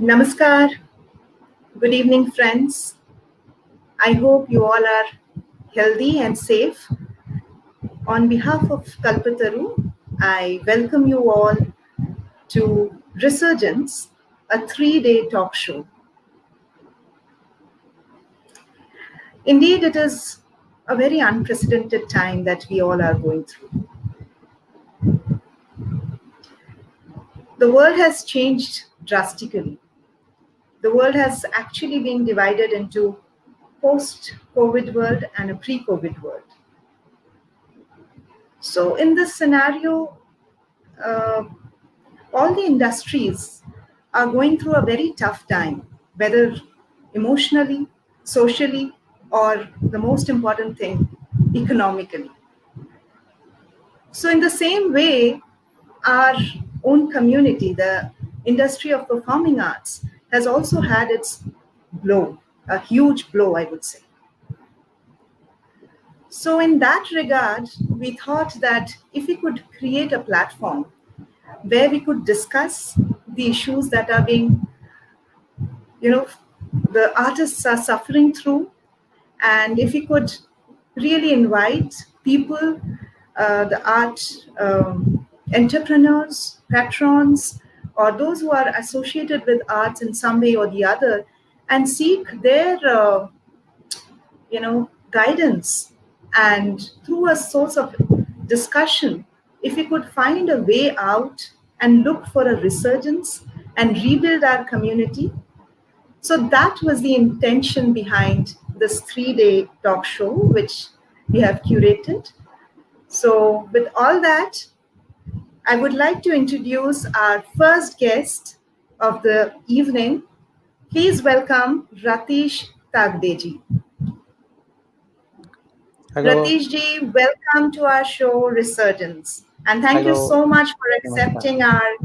Namaskar. Good evening, friends. I hope you all are healthy and safe. On behalf of Kalpataru, I welcome you all to Resurgence, a 3-day talk show. Indeed, it is a very unprecedented time that we all are going through. The world has changed drastically. The world has actually been divided into post-COVID world and a pre-COVID world. So in this scenario, all the industries are going through a very tough time, whether emotionally, socially, or the most important thing, economically. So in the same way, our own community, the industry of performing arts, has also had its blow, a huge blow, I would say. So in that regard, we thought that if we could create a platform where we could discuss the issues that are being, the artists are suffering through, and if we could really invite people, the art entrepreneurs, patrons, or those who are associated with arts in some way or the other, and seek their, guidance, and through a source of discussion, if we could find a way out and look for a resurgence and rebuild our community. So that was the intention behind this 3-day talk show, which we have curated. So with all that, I would like to introduce our first guest of the evening. Please welcome Ratish Tagdeji. Hello. Ratish ji, welcome to our show Resurgence. And thank you so much for accepting our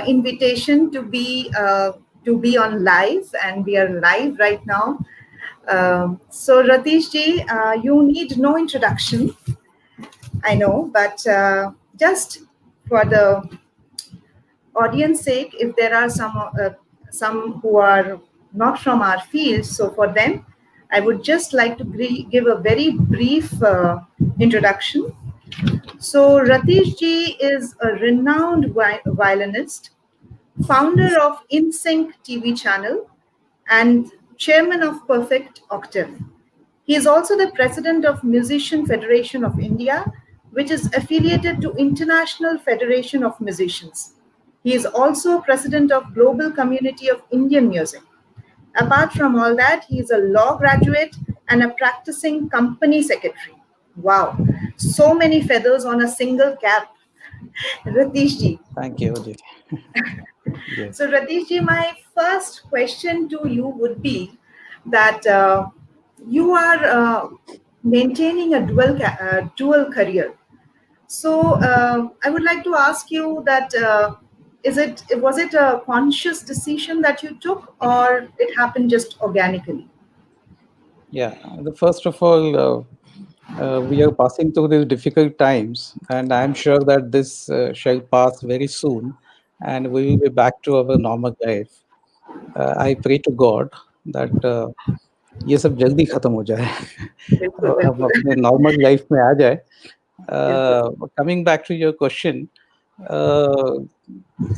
invitation to be on live, and we are live right now. So Ratish ji, you need no introduction, I know, but just for the audience sake, if there are some who are not from our field, so for them, I would just like to give a very brief introduction. So Ratish ji is a renowned violinist, founder of InSync TV channel, and chairman of Perfect Octave. He is also the president of Musician Federation of India, which is affiliated to International Federation of Musicians. He is also president of Global Community of Indian Music. Apart from all that, he is a law graduate and a practicing company secretary. Wow, so many feathers on a single cap. Ratish ji. Thank you, Jit. Yes. So Ratish ji, my first question to you would be that you are maintaining a dual career. So I would like to ask you that was it a conscious decision that you took, or it happened just organically? Yeah, first of all, we are passing through these difficult times, and I'm sure that this shall pass very soon, and we will be back to our normal life. I pray to God that ये सब जल्दी खत्म हो जाए और हम अपने normal life में आ जाए. Coming back to your question,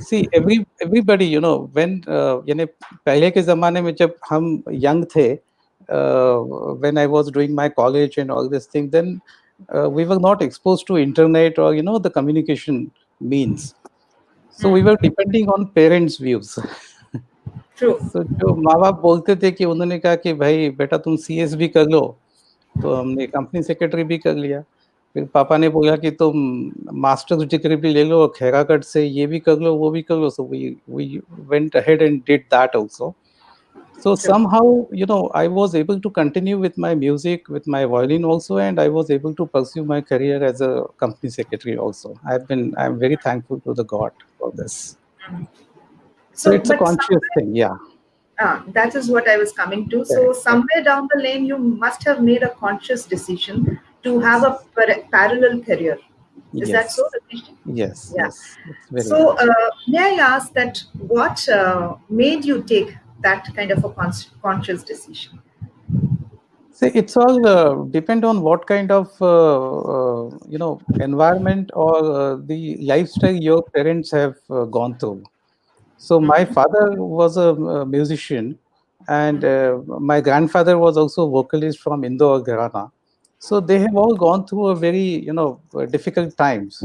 see everybody, when यानी पहले के ज़माने में जब हम young थे, when I was doing my college and all this thing, then we were not exposed to internet or the communication means. So we were depending on parents' views. True. So जो माँ बाप बोलते थे कि उन्होंने कहा कि भाई बेटा तुम CS भी कर लो, तो हमने कंपनी सेक्रेटरी भी कर लिया. फिर पापा ने बोला कि तुम मास्टर्स डिग्री भी ले लो खैरागढ़ से, ये भी कर लो वो भी कर लो. So we went ahead and did that also. So somehow, I was able to continue with my music, with my violin also, and I was able to pursue my career as a company secretary also. I'm very thankful to the God for this. So it's a conscious thing, yeah. That is what I was coming to. So somewhere down the lane, you must have made a conscious decision to have a parallel career. Is that so, Yes, Ratish? yes, Yeah. yes. It's very So, much. may I ask that what made you take that kind of a conscious decision? See, it's all depend on what kind of environment or the lifestyle your parents have gone through. So my Mhm. father was a musician, and my grandfather was also vocalist from Indore Gharana. So they have all gone through a very difficult times.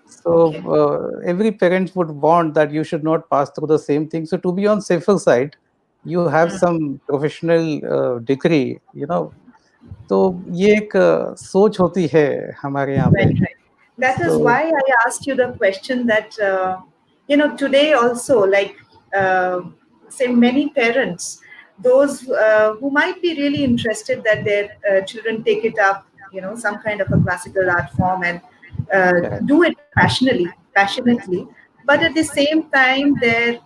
So Okay. every parent would want that you should not pass through the same thing. So to be on safer side, you have Mm. some professional degree. तो ये एक सोच होती है हमारे यहाँ पे. Right, right. That is So why I asked you the question that, today also, like, uh, say, many parents, those who might be really interested that their children take it up, some kind of a classical art form and correct. do it passionately. But at the same time, there,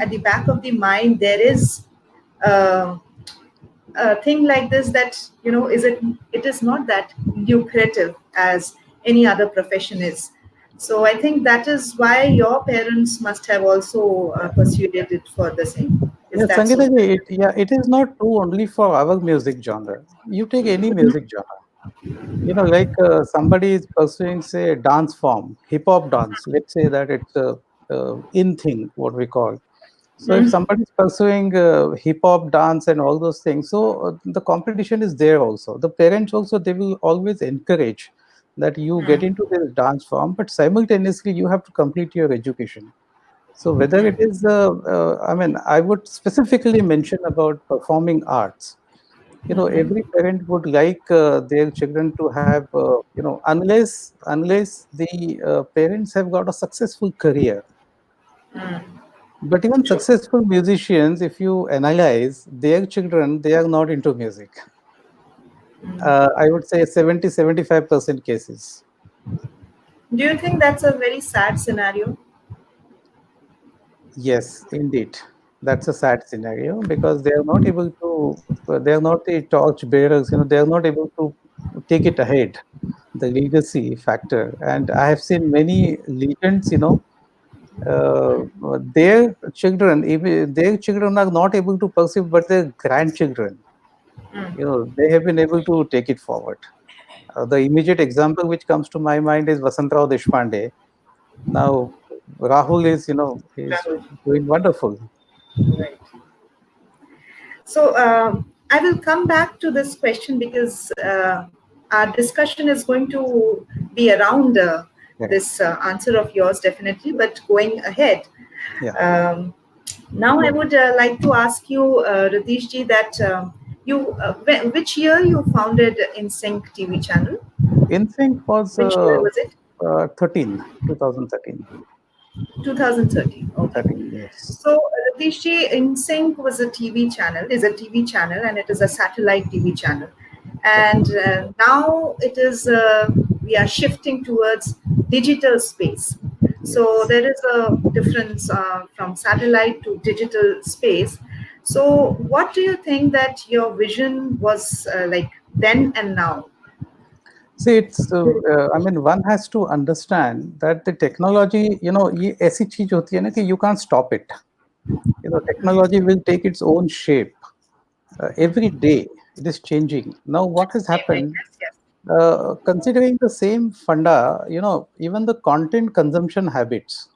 at the back of the mind, there is uh, a thing like this that it is not that lucrative as any other profession is. So I think that is why your parents must have also pursued it for the same. Is Yeah, that Sangeeta so? ji, it is not true only for our music genre. You take any music genre. Like somebody is pursuing, say, dance form, hip hop dance. Let's say that it's a in thing, what we call. So if Mm, somebody is pursuing hip hop dance and all those things, so the competition is there also. The parents also, they will always encourage that you get mm, into this dance form, but simultaneously you have to complete your education. So whether it is, I mean, I would specifically mention about performing arts. Every parent would like their children to have, unless the parents have got a successful career. mm. But even True. successful musicians, if you analyze their children, they are not into music. I would say 70-75% cases. Do you think that's a very sad scenario? Yes, indeed. That's a sad scenario because they are not able to, they are not the torch bearers, they are not able to take it ahead, the legacy factor. And I have seen many legends, their children are not able to pursue, but their grandchildren, they have been able to take it forward. The immediate example which comes to my mind is Vasantrao Deshpande. Now, Rahul is, is Rahul. doing wonderful. Right. So I will come back to this question because our discussion is going to be around Correct. this answer of yours, definitely. But going ahead, Yeah. um, now I would like to ask you, Ratish ji, that which year you founded InSync TV channel? InSync was Which year was it? 2013. 2013. Okay. 13, yes. So, Ratishi, InSync was a TV channel, is a TV channel, and it is a satellite TV channel. Correct. And now we are shifting towards digital space. So, Yes. there is a difference from satellite to digital space. So, what do you think that your vision was like then and now? See, I mean, one has to understand that the technology, ये ऐसी चीज होती है ना कि you can't stop it. Technology will take its own shape. Every day it is changing. Now, what has happened, Yes, yes. considering the same funda, even the content consumption habits,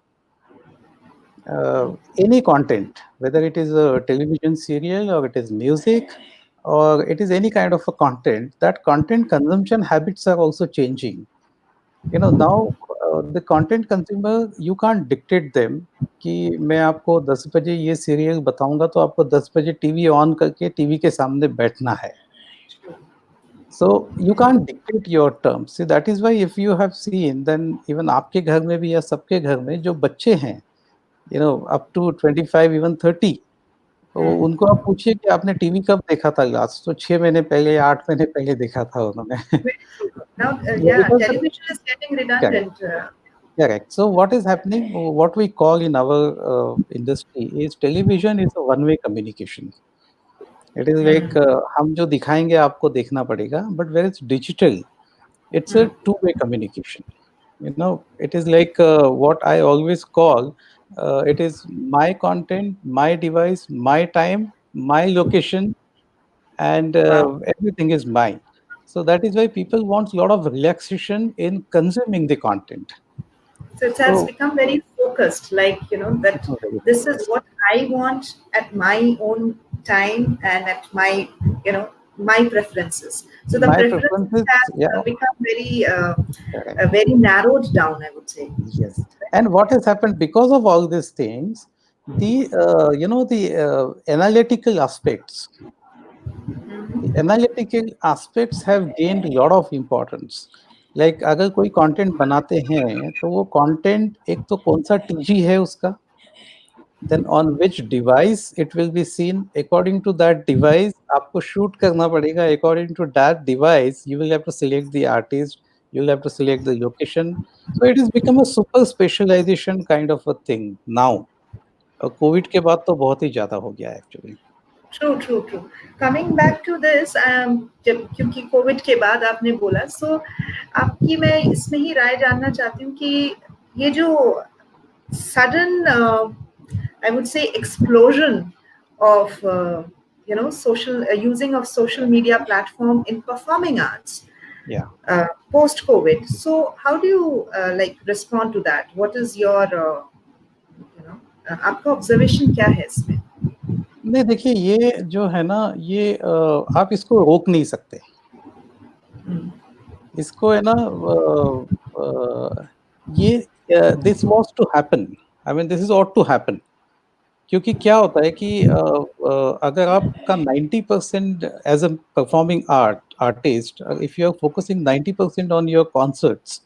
any content, whether it is a television serial or it is music or it is any kind of a content, that content consumption habits are also changing. Now the content consumer, you can't dictate them कि मैं आपको 10 बजे ये serial बताऊंगा तो आपको 10 बजे TV on करके टीवी के सामने बैठना है. So you can't dictate your terms. See, that is why if you have seen, then even आपके घर में भी या सबके घर में जो बच्चे हैं, up to 25, even 30, तो Hmm. उनको आप पूछिए कि आपने टीवी कब देखा था लास्ट? तो 6 महीने पहले या 8 महीने पहले देखा था उन्होंने. Very true. Now, Yeah, yeah, because television is getting correct, redundant. correct. So what is happening, what we call in our industry is television is a one-way communication. It is like Mm, हम जो दिखाएँगे आपको देखना पड़ेगा, but where it's digital, it's a mm, two-way communication. You know, it is like what I always call it is my content, my device, my time, my location, and Wow. everything is mine. So that is why people want a lot of relaxation in consuming the content. So it has So become very focused, like, that become very this is focused. what I want at my own time and at my, my preferences. So the My preferences preferences, have yeah, become correct. very narrowed down, I would say. Yes. And what has happened because of all these things, the analytical aspects, the analytical aspects have gained a lot of importance. Like अगर कोई content बनाते हैं तो वो content एक तो कौन सा टीजी है उसका, then on which device it will be seen. According to that device आपको shoot करना पड़ेगा. According to that device you will have to select the artist, you will have to select the location. So it has become a super specialization kind of a thing now. Covid के बाद तो बहुत ही ज्यादा हो गया actually. True true true. Coming back to this, जब क्योंकि कोविड के बाद आपने बोला, सो आपकी मैं इसमें ही राय जानना चाहती हूँ कि ये जो sudden, I would say, explosion of social using of social media platform in performing arts, Yeah. post COVID. So how do you like respond to that? What is your आपका ऑब्जर्वेशन क्या है इसमें? नहीं देखिए ये जो है ना ये आप इसको रोक नहीं सकते. इसको है ना ये this was to happen. I mean this is ought to happen. क्योंकि क्या होता है कि अगर आपका 90% as a performing artist, if you are focusing 90% on your concerts,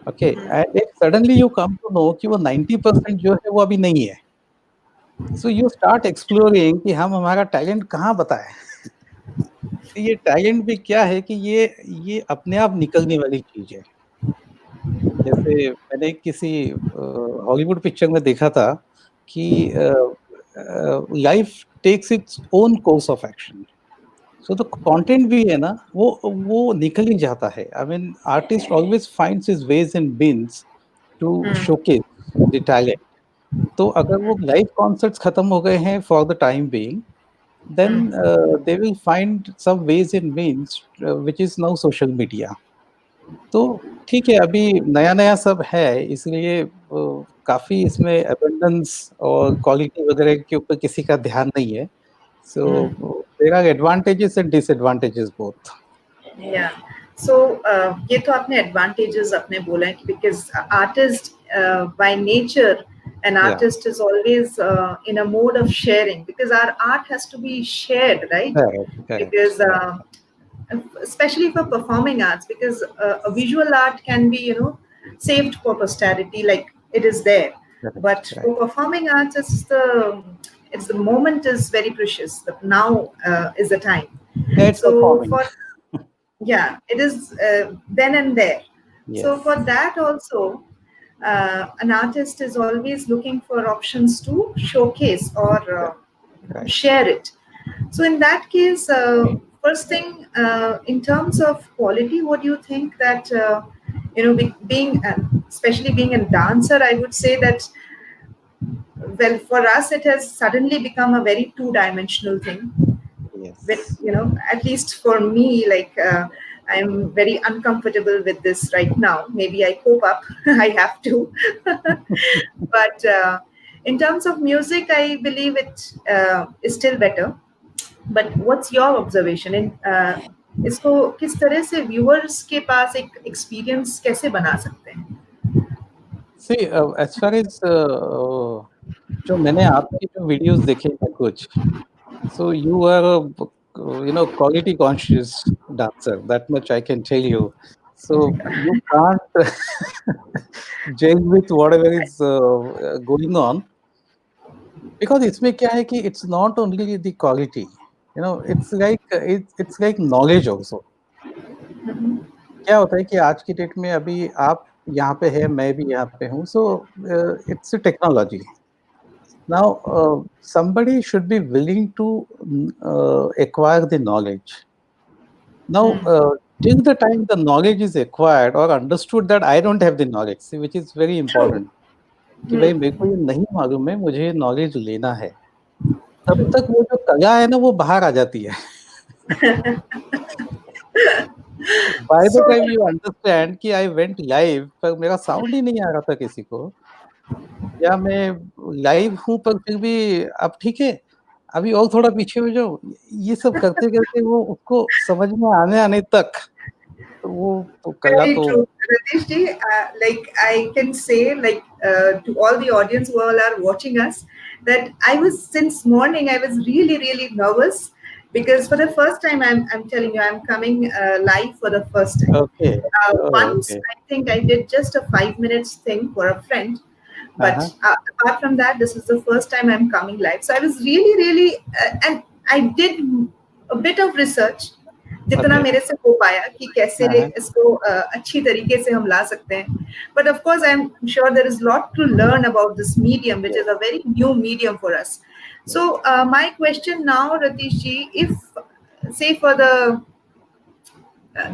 okay, and if suddenly you come to know कि वो 90% जो है वो अभी नहीं है, सो यू स्टार्ट एक्सप्लोरिंग कि हम हमारा टैलेंट कहाँ बताएं. ये टैलेंट भी क्या है कि ये अपने आप निकलने वाली चीज है. जैसे मैंने किसी हॉलीवुड पिक्चर में देखा था कि life takes its own course of action. So the content भी है ना वो निकल ही जाता है. I mean artist always finds his ways and means to showcase the talent. तो अगर वो लाइव कॉन्सर्ट्स खत्म हो गए हैं for the time being, then they will find some ways and means which is now social media. तो ठीक है अभी नया-नया सब है इसलिए काफ़ी इसमें अबंडेंस और क्वालिटी वगैरह के ऊपर किसी का ध्यान नहीं है. So there are advantages and disadvantages both. या सो ये तो आपने एडवांटेजेस अपने बोला है कि because artist by nature an artist is always in a mode of sharing, because our art has to be shared, right? Correct. Because especially for performing arts, because a visual art can be saved for posterity, like it is there. But for performing arts, it's the moment is very precious. Now is the time. It's so performing. For yeah, it is then and there. Yes. So for that also, an artist is always looking for options to showcase or share it. So in that case, first thing, in terms of quality, what do you think that being especially being a dancer, I would say that, well, for us it has suddenly become a very two-dimensional thing. Yes. But at least for me, like I'm very uncomfortable with this right now. Maybe I cope up. I have to. But in terms of music, I believe it is still better. But what's your observation? इसको किस तरह से viewers के पास एक experience कैसे बना सकते हैं? See, as far as जो मैंने आपके जो videos देखे हैं कुछ, so you are a quality conscious dancer, that much I can tell you. So you can't jail with whatever is going on, because इसमें क्या है कि it's not only the quality, it's like knowledge also. क्या होता है कि आज की डेट में अभी आप यहाँ पे है, मैं भी यहाँ पे हूँ, so it's a technology. Now, somebody should be willing to acquire the knowledge. Now, till the time the knowledge is acquired or understood that I don't have the knowledge, which is very important, कि भाई मेरे को ये नहीं मालूम है, मुझे ये knowledge लेना है, तब तक वो जो कला है ना वो बाहर आ जाती है. By the time you understand कि I went live, पर मेरा साउंड ही नहीं आ रहा था किसी को, या मैं लाइव हूँ पर फिर भी अब ठीक है, अभी और थोड़ा पीछे हो जाओ, ये सब करते-करते वो उसको समझ में आने तक, तो वो तो कला Very तो true. Ritesh ji, like I can say, like to all the audience who all are watching us, that I was since morning, I was really, really nervous because for the first time, I'm telling you, I'm coming live for the first time. Okay. Once, Okay. I think I did just a 5 minutes thing for a friend. But apart from that, this is the first time I'm coming live. So I was really, really, and I did a bit of research. जितना मेरे से हो पाया कि कैसे इसको अच्छी तरीके से हम ला सकते हैं. But of course, I'm sure there is a lot to learn about this medium, which is a very new medium for us. So my question now, Ritesh ji, if say for the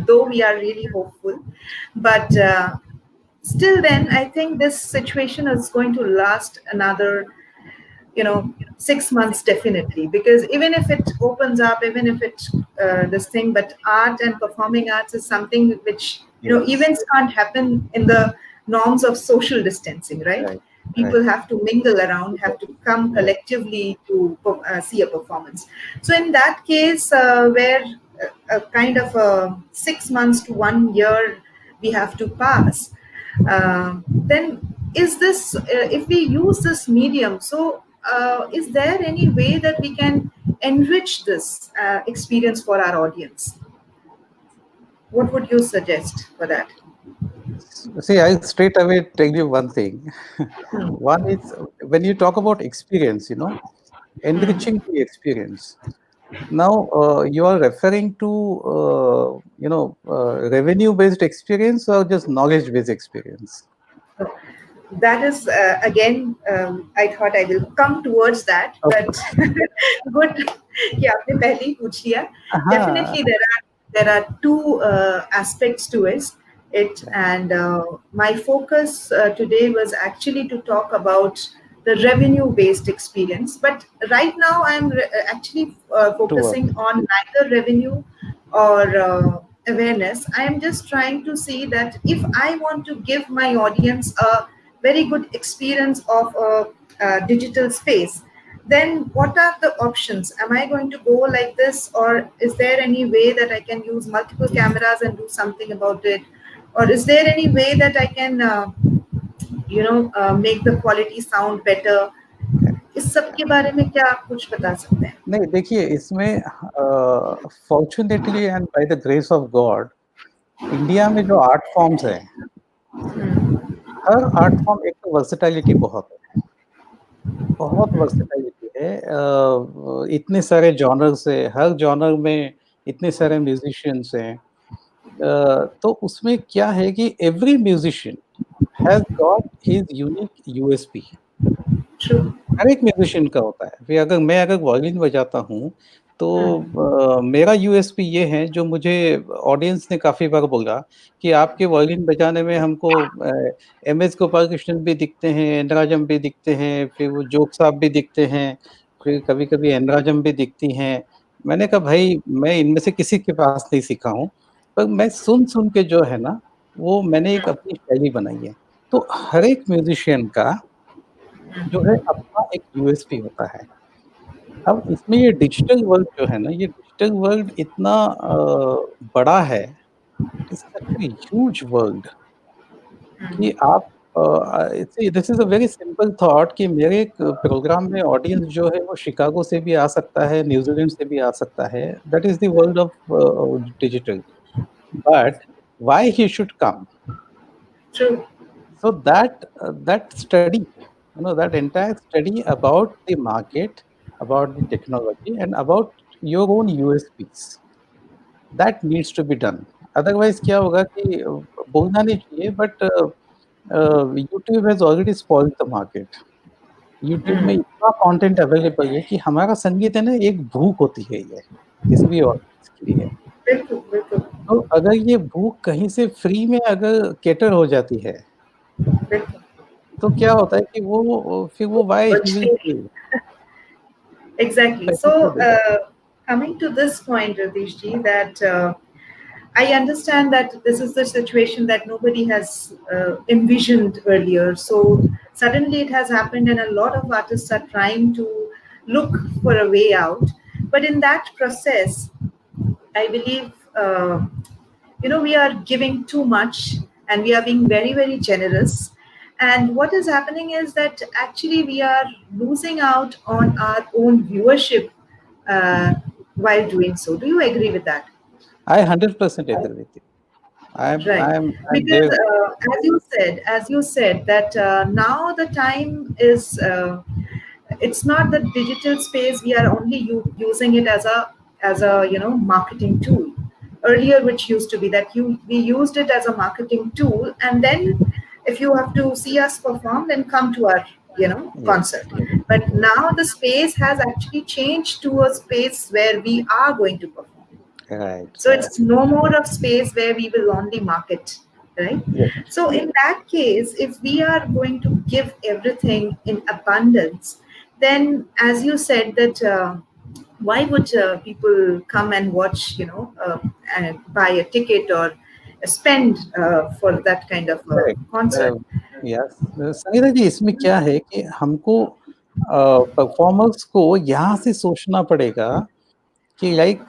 though we are really hopeful, but still then I think this situation is going to last another 6 months definitely, because even if it opens up, even if it this thing, but art and performing arts is something which events can't happen in the norms of social distancing, right? People have to mingle around, have to come collectively to see a performance. So in that case, where a kind of 6 months to 1 year we have to pass, then is this if we use this medium, so is there any way that we can enrich this experience for our audience? What would you suggest for that? See, I'll straight away tell you one thing. One is, when you talk about experience, enriching the experience. Now, you are referring to, revenue-based experience or just knowledge-based experience? That is, again, I thought I will come towards that, but good. Yeah, आपने पहले ही पूछ लिया. Definitely, there are two aspects to it, and my focus today was actually to talk about the revenue-based experience. But right now, I'm actually focusing on neither revenue or awareness. I am just trying to see that if I want to give my audience a very good experience of a digital space, then what are the options? Am I going to go like this, or is there any way that I can use multiple cameras and do something about it? Or is there any way that I can make the quality sound better? इस सब के बारे में क्या आप कुछ बता सकते हैं? नहीं, देखिए, इसमें fortunately and bye the grace of God, India में जो आर्ट फॉर्म्स हैं, हर आर्ट फॉर्म एक तो वर्सेटाइलिटी बहुत वर्सेटाइलिटी है. इतने सारे जॉनर्स है, हर जॉनर में इतने सारे म्यूजिशियंस हैं. तो उसमें क्या है कि every musician has got his unique USP. हर एक म्यूजिशियन का होता है. फिर अगर मैं वायलिन बजाता हूँ तो मेरा यूएसपी ये है, जो मुझे ऑडियंस ने काफ़ी बार बोला कि आपके वायलिन बजाने में हमको एमएस गोपालकृष्णन भी दिखते हैं, एन भी दिखते हैं, फिर वो जोग साहब भी दिखते हैं, फिर कभी-कभी एन भी दिखती हैं. मैंने कहा, भाई मैं इनमें से किसी के पास नहीं सीखा हूँ, पर मैं सुन के जो है ना, वो मैंने एक अपनी शैली बनाई है. तो हर एक म्यूजिशियन का जो है अपना एक यूएसपी होता है. अब इसमें ये डिजिटल वर्ल्ड जो है ना, ये डिजिटल वर्ल्ड इतना बड़ा है, it's such a huge world कि आप this is a very simple thought कि मेरे एक प्रोग्राम में ऑडियंस जो है वो शिकागो से भी आ सकता है, न्यूज़ीलैंड से भी आ सकता है. That is the world of digital. But why he should come? So that study, that entire study about the market, about the technology, and about your own USPs, that needs to be done. Otherwise, क्या होगा कि बोलना नहीं चाहिए, but YouTube has already spoiled the market. YouTube में इतना content available है कि हमारा संगीत है ना, एक भूख होती है ये किसी भी ऑडियंस के लिए. बिल्कुल, बिल्कुल. तो अगर ये भूख कहीं से फ्री में अगर कैटर हो जाती है, तो क्या होता है कि वो फिर वो why he will pay Exactly. पैसे So, क्यों देगा? coming to this point, Radish ji, that I understand that this is the situation that nobody has envisioned earlier. So suddenly it has happened, and a lot of artists are trying to look for a way out. But in that process, I believe, we are giving too much, and we are being very, very generous. And what is happening is that actually we are losing out on our own viewership uh, while doing so. Do you agree with that? I 100% agree with you. Right, I'm because there with you. as you said that now the time is it's not the digital space. We are only using it as a marketing tool. Earlier, which used to be that we used it as a marketing tool, and then if you have to see us perform, then come to our Yes, concert. yes, But yes. now the space has actually changed to a space where we are going to perform. Right, So right. it's no more of space where we will only market, right? Yes, So in that case, if we are going to give everything in abundance, then as you said that why would people come and watch, and buy a ticket or spend for that kind of correct. concert? Yes, Sangeeta ji इसमें क्या है कि हमको performers को यहाँ से सोचना पड़ेगा कि लाइक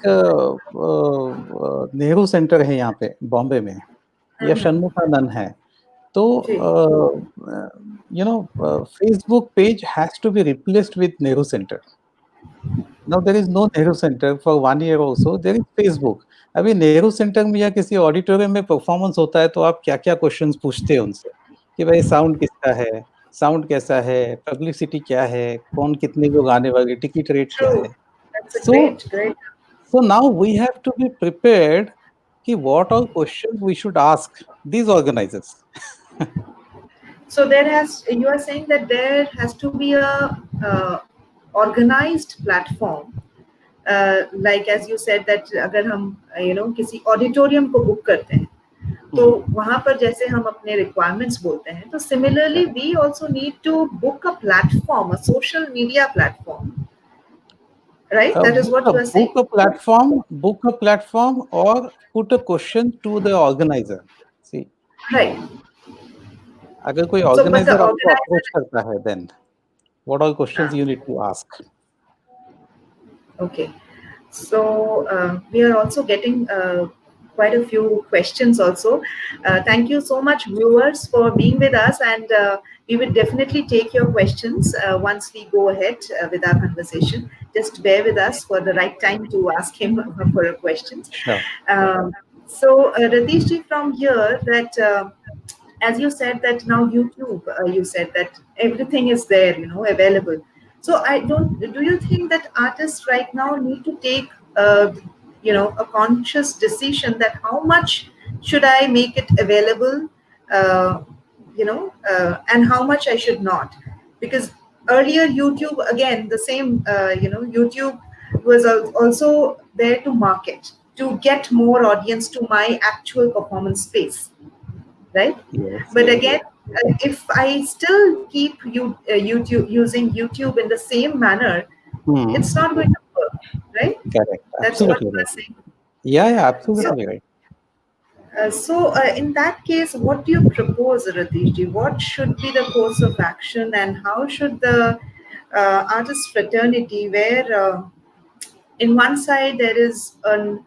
नेहरू सेंटर है यहाँ पे बॉम्बे में या Mhm. षण्मुखानंद है, तो जी. Facebook page has to be replaced with Nehru centre. Now there is no Nehru centre for 1 year also, there is Facebook. अभी नेहरू सेंटर में या किसी ऑडिटोरियम में परफॉर्मेंस होता है तो आप क्या-क्या क्वेश्चंस पूछते हैं उनसे कि भाई साउंड किसका है? साउंड कैसा है? पब्लिसिटी क्या है? कौन कितने लोग आने वाले? टिकट रेट क्या है? True. That's a so great. so now we have to be prepared कि what all questions we should ask these organizers. So you are saying that there has to be a organized platform, like as you said that अगर हम किसी auditorium को book करते हैं तो वहां पर जैसे हम अपने रिक्वायरमेंट्स बोलते हैं तो similarly we also need to book a platform, a social media platform, right? That is what you are Book saying. book a platform or put a question to the organizer. See, right. अगर कोई so but the organizer आपको organiser. approach करता है then what all questions you need to ask? Okay. So we are also getting quite a few questions also. Thank you so much, viewers, for being with us, and we will definitely take your questions once we go ahead with our conversation. Just bear with us for the right time to ask him for your questions. Sure. So, Ratish ji, from here, that as you said that now YouTube, you said that everything is there, available. So I don't. Do you think that artists right now need to take, a conscious decision that how much should I make it available, and how much I should not? Because earlier YouTube, again, the same, YouTube was also there to market, to get more audience to my actual performance space, right? Yes, But yes. again, if I still keep YouTube, using YouTube in the same manner, it's not going to work, right? Correct. That's what Absolutely you are right. saying. Yeah, So, absolutely right. in that case, what do you propose, Ratishji? What should be the course of action, and how should the artist fraternity, where in one side there is an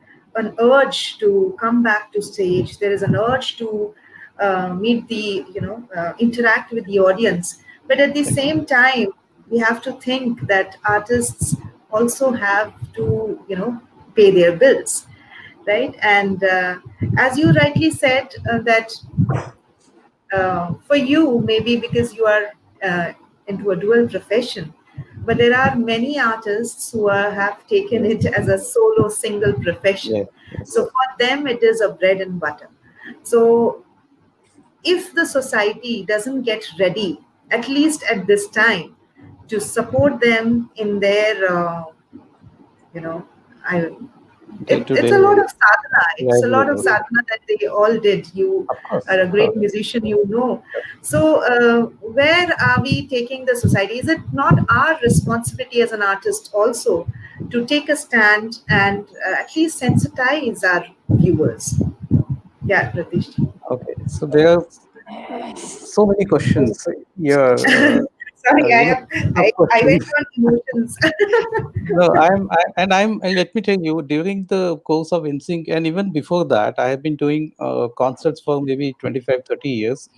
urge to come back to stage, there is an urge to meet the interact with the audience, but at the same time we have to think that artists also have to pay their bills, right? And as you rightly said, that for you, maybe because you are into a dual profession, but there are many artists who have taken Yes, it as a solo single profession. yes, yes. So for them, it is a bread and butter. So if the society doesn't get ready, at least at this time, to support them in their, you know, I, till It's today. a lot of sadhana. It's a lot of Valuable. sadhana that they all did. You Of course, are a of great course. musician, you know. So, where are we taking the society? Is it not our responsibility as an artist also to take a stand and at least sensitize our viewers? Yeah, Ratish. Okay, so there are so many questions here. Sorry, I went Questions. on emotions. No, and let me tell you, during the course of InSync and even before that, I have been doing concerts for maybe 25, 30 years.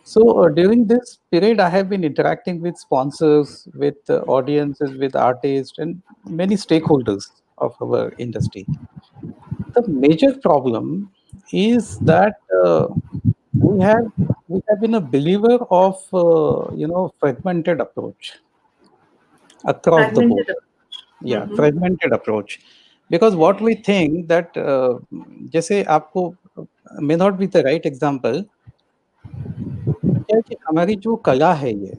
So during this period, I have been interacting with sponsors, with audiences, with artists, and many stakeholders of our industry. The major problem is that we have we have been a believer of fragmented approach across the board. Fragmented approach. Yeah, Mm-hmm. fragmented approach. Because what we think that जैसे आपको may not be the right example, क्या है कि हमारी जो कला है ये,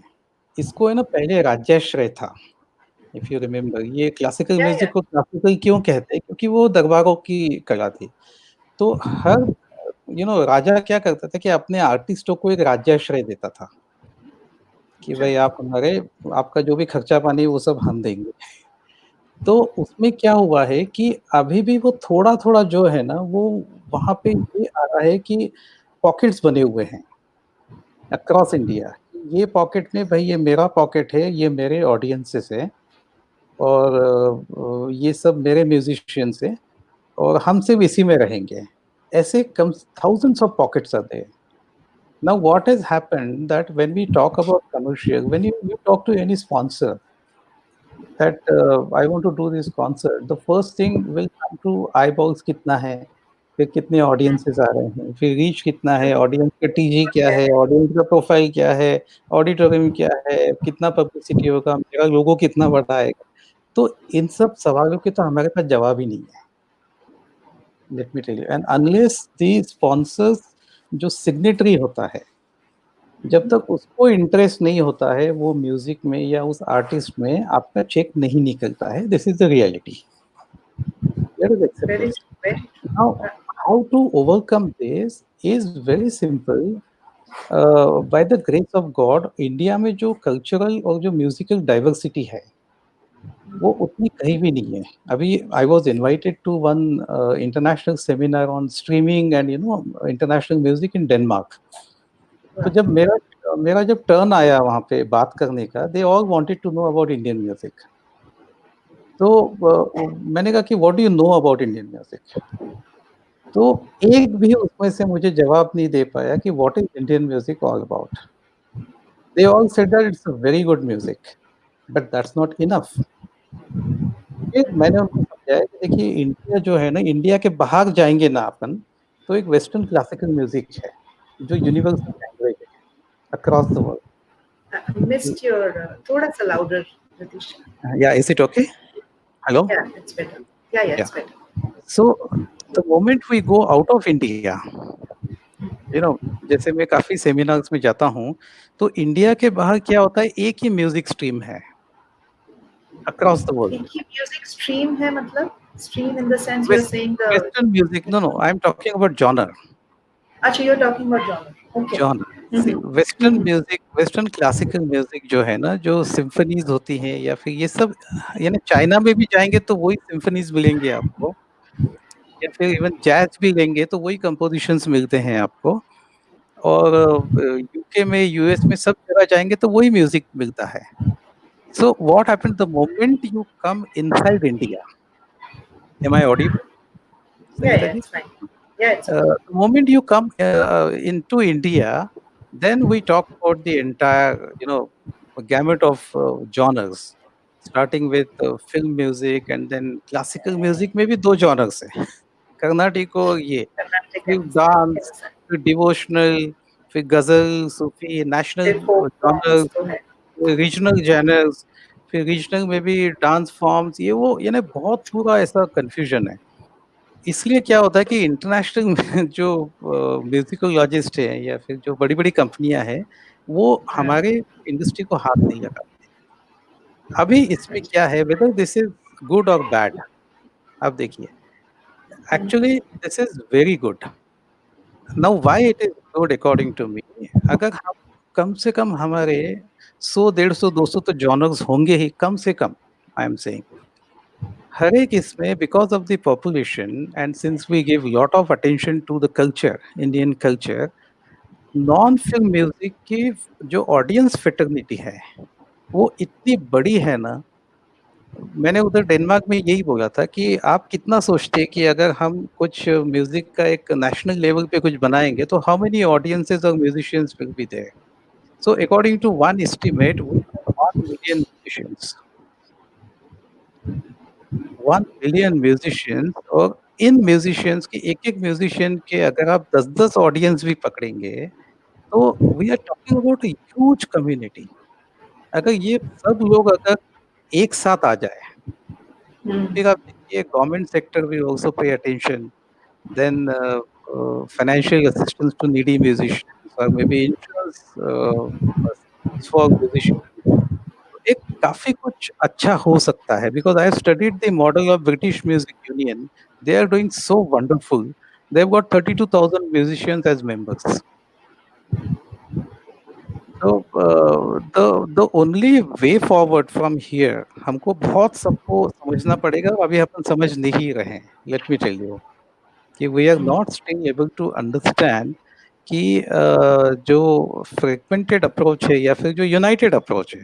इसको है ना पहले राजाश्रय था। इफ यू रिमेम्बर, ये क्लासिकल Yeah, म्यूजिक yeah. को क्लासिकल क्यों कहते हैं? क्योंकि वो दरबारों की कला थी। तो हर राजा क्या करता था कि अपने आर्टिस्टों को एक राज्याश्रय देता था कि भाई आप हमारे आपका जो भी खर्चा पानी वो सब हम देंगे। तो उसमें क्या हुआ है कि अभी भी वो थोड़ा-थोड़ा जो है ना वो वहाँ पे ये आ रहा है कि पॉकेट्स बने हुए हैं अक्रॉस इंडिया। ये पॉकेट में भाई ये मेरा पॉकेट है, ये मेरे ऑडियंसेस हैं और ये सब मेरे म्यूज़िशियंस हैं और हम सिर्फ़ इसी में रहेंगे। ऐसे कम thousands of pockets are there. Now what has happened that when we talk about commercial, when you talk to any sponsor that I want to do this concert, the first thing will come to eyeballs कितना है, फिर कितने audiences आ रहे हैं, फिर reach कितना है, audience का टीजी क्या है, ऑडियंस का प्रोफाइल क्या है, ऑडिटोरियम क्या है, कितना पब्लिसिटी होगा, मेरा लोगो कितना बड़ा आएगा। तो इन सब सवालों के तो हमारे पास जवाब ही नहीं है। Let me tell you and unless the sponsors जो सिग्नेटरी होता है, जब तक उसको इंटरेस्ट नहीं होता है वो म्यूजिक में या उस आर्टिस्ट में, आपका चेक नहीं निकलता है। This is the reality. Let us accept Very, this. very. Now how to overcome this is very simple. By the grace of God India में जो कल्चरल और जो म्यूजिकल डाइवर्सिटी है वो उतनी कहीं भी नहीं है। अभी I was invited to one international seminar on streaming and international music in Denmark. तो जब मेरा मेरा जब टर्न आया वहाँ पे बात करने का, they all wanted to know about Indian music. तो मैंने कहा कि what do you know about Indian music? तो एक भी उसमें से मुझे जवाब नहीं दे पाया कि what is Indian music all about. They all said that it's a very good music, but that's not enough. फिर मैंने उनको समझाया कि देखिए इंडिया जो है ना, इंडिया के बाहर जाएँगे ना अपन, तो एक वेस्टर्न क्लासिकल म्यूजिक है, जो यूनिवर्सल लैंग्वेज है across the world. I missed your thoda sa louder, Ratish. Yeah, is it okay? Hello? Yeah, it's better. Yeah, yeah, Yeah. it's better. So the moment we go out of India, जैसे मैं काफ़ी seminars में जाता हूँ, तो India के बाहर क्या होता है, एक ही म्यूजिक स्ट्रीम है अक्रॉस द वर्ल्ड। एक ही म्यूजिक स्ट्रीम है मतलब stream in the sense you're west saying the western music, no, I am talking about genre. Actually, you're talking about genre. Okay. Genre, see western music, western classical music जो है ना, जो सिम्फनीज़ होती हैं या फिर ये सब, यानी चाइना में भी जाएँगे तो वही सिम्फनीज़ मिलेंगे आपको, या फिर इवन जैज़ भी लेंगे तो वही कंपोज़िशंस मिलते हैं आपको। और यूके में, यूएस में सब जगह जाएँगे तो वही म्यूज़िक मिलता है। So what happened the moment you come inside India, am I audible? Yeah, Sangeeta yeah, जी? it's fine. Yeah, it's okay. The moment you come into India, then we talk about the entire, gamut of genres, starting with film music and then classical music में भी 2 genres हैं, Carnatic और ये, Carnatic फिर and dance, yes, फिर devotional, फिर गज़ल, सूफ़ी, national फिर folk genres, songs तो है. रीजनल जॉनर्स, फिर रीजनल में भी डांस फॉर्म्स, ये वो, यानी बहुत पूरा ऐसा कन्फ्यूजन है। इसलिए क्या होता है कि इंटरनेशनल में जो म्यूजिकोलॉजिस्ट हैं या फिर जो बड़ी-बड़ी कंपनियाँ हैं, वो हाँ, हमारे इंडस्ट्री को हाथ नहीं लगाती। अभी इसमें क्या है, वेदर दिस इज़ गुड और बैड, आप देखिए। Actually, this is very good. Now, why it is good according to me? अगर हम कम से कम हमारे 100, 150, 200 तो जॉनर्स होंगे ही कम से कम. I am saying. हर एक इसमें because of the population and since we give lot of attention to the culture, Indian culture, non film music की जो ऑडियंस फिटर्निटी है वो इतनी बड़ी है ना. मैंने उधर डेनमार्क में यही बोला था कि आप कितना सोचते हैं कि अगर हम कुछ म्यूजिक का एक नेशनल लेवल पे कुछ बनाएंगे तो हाउ मेनी ऑडियंसेस और musicians will be there. So according to one estimate 1 million musicians, 1 million musicians. और इन म्यूजिशियंस के एक एक म्यूजिशियन के अगर आप 10-10 ऑडियंस भी पकड़ेंगे तो we are talking about huge community. अगर ये सब लोग अगर एक साथ आ जाए फिर आप देखिए government sector will also pay attention, then financial assistance to needy musicians और may be insurance for musicians. एक काफी कुछ अच्छा हो सकता है because I have studied the model of British music union. They are doing so wonderful. They have got 32,000 musicians as members. तो the only way forward from here हमको बहुत सबको समझना पड़ेगा. अभी अपन समझ नहीं रहे हैं. लेट मी टेल यू कि we are not still able to understand कि जो फ्रेगमेंटेड अप्रोच है या फिर जो यूनाइटेड अप्रोच है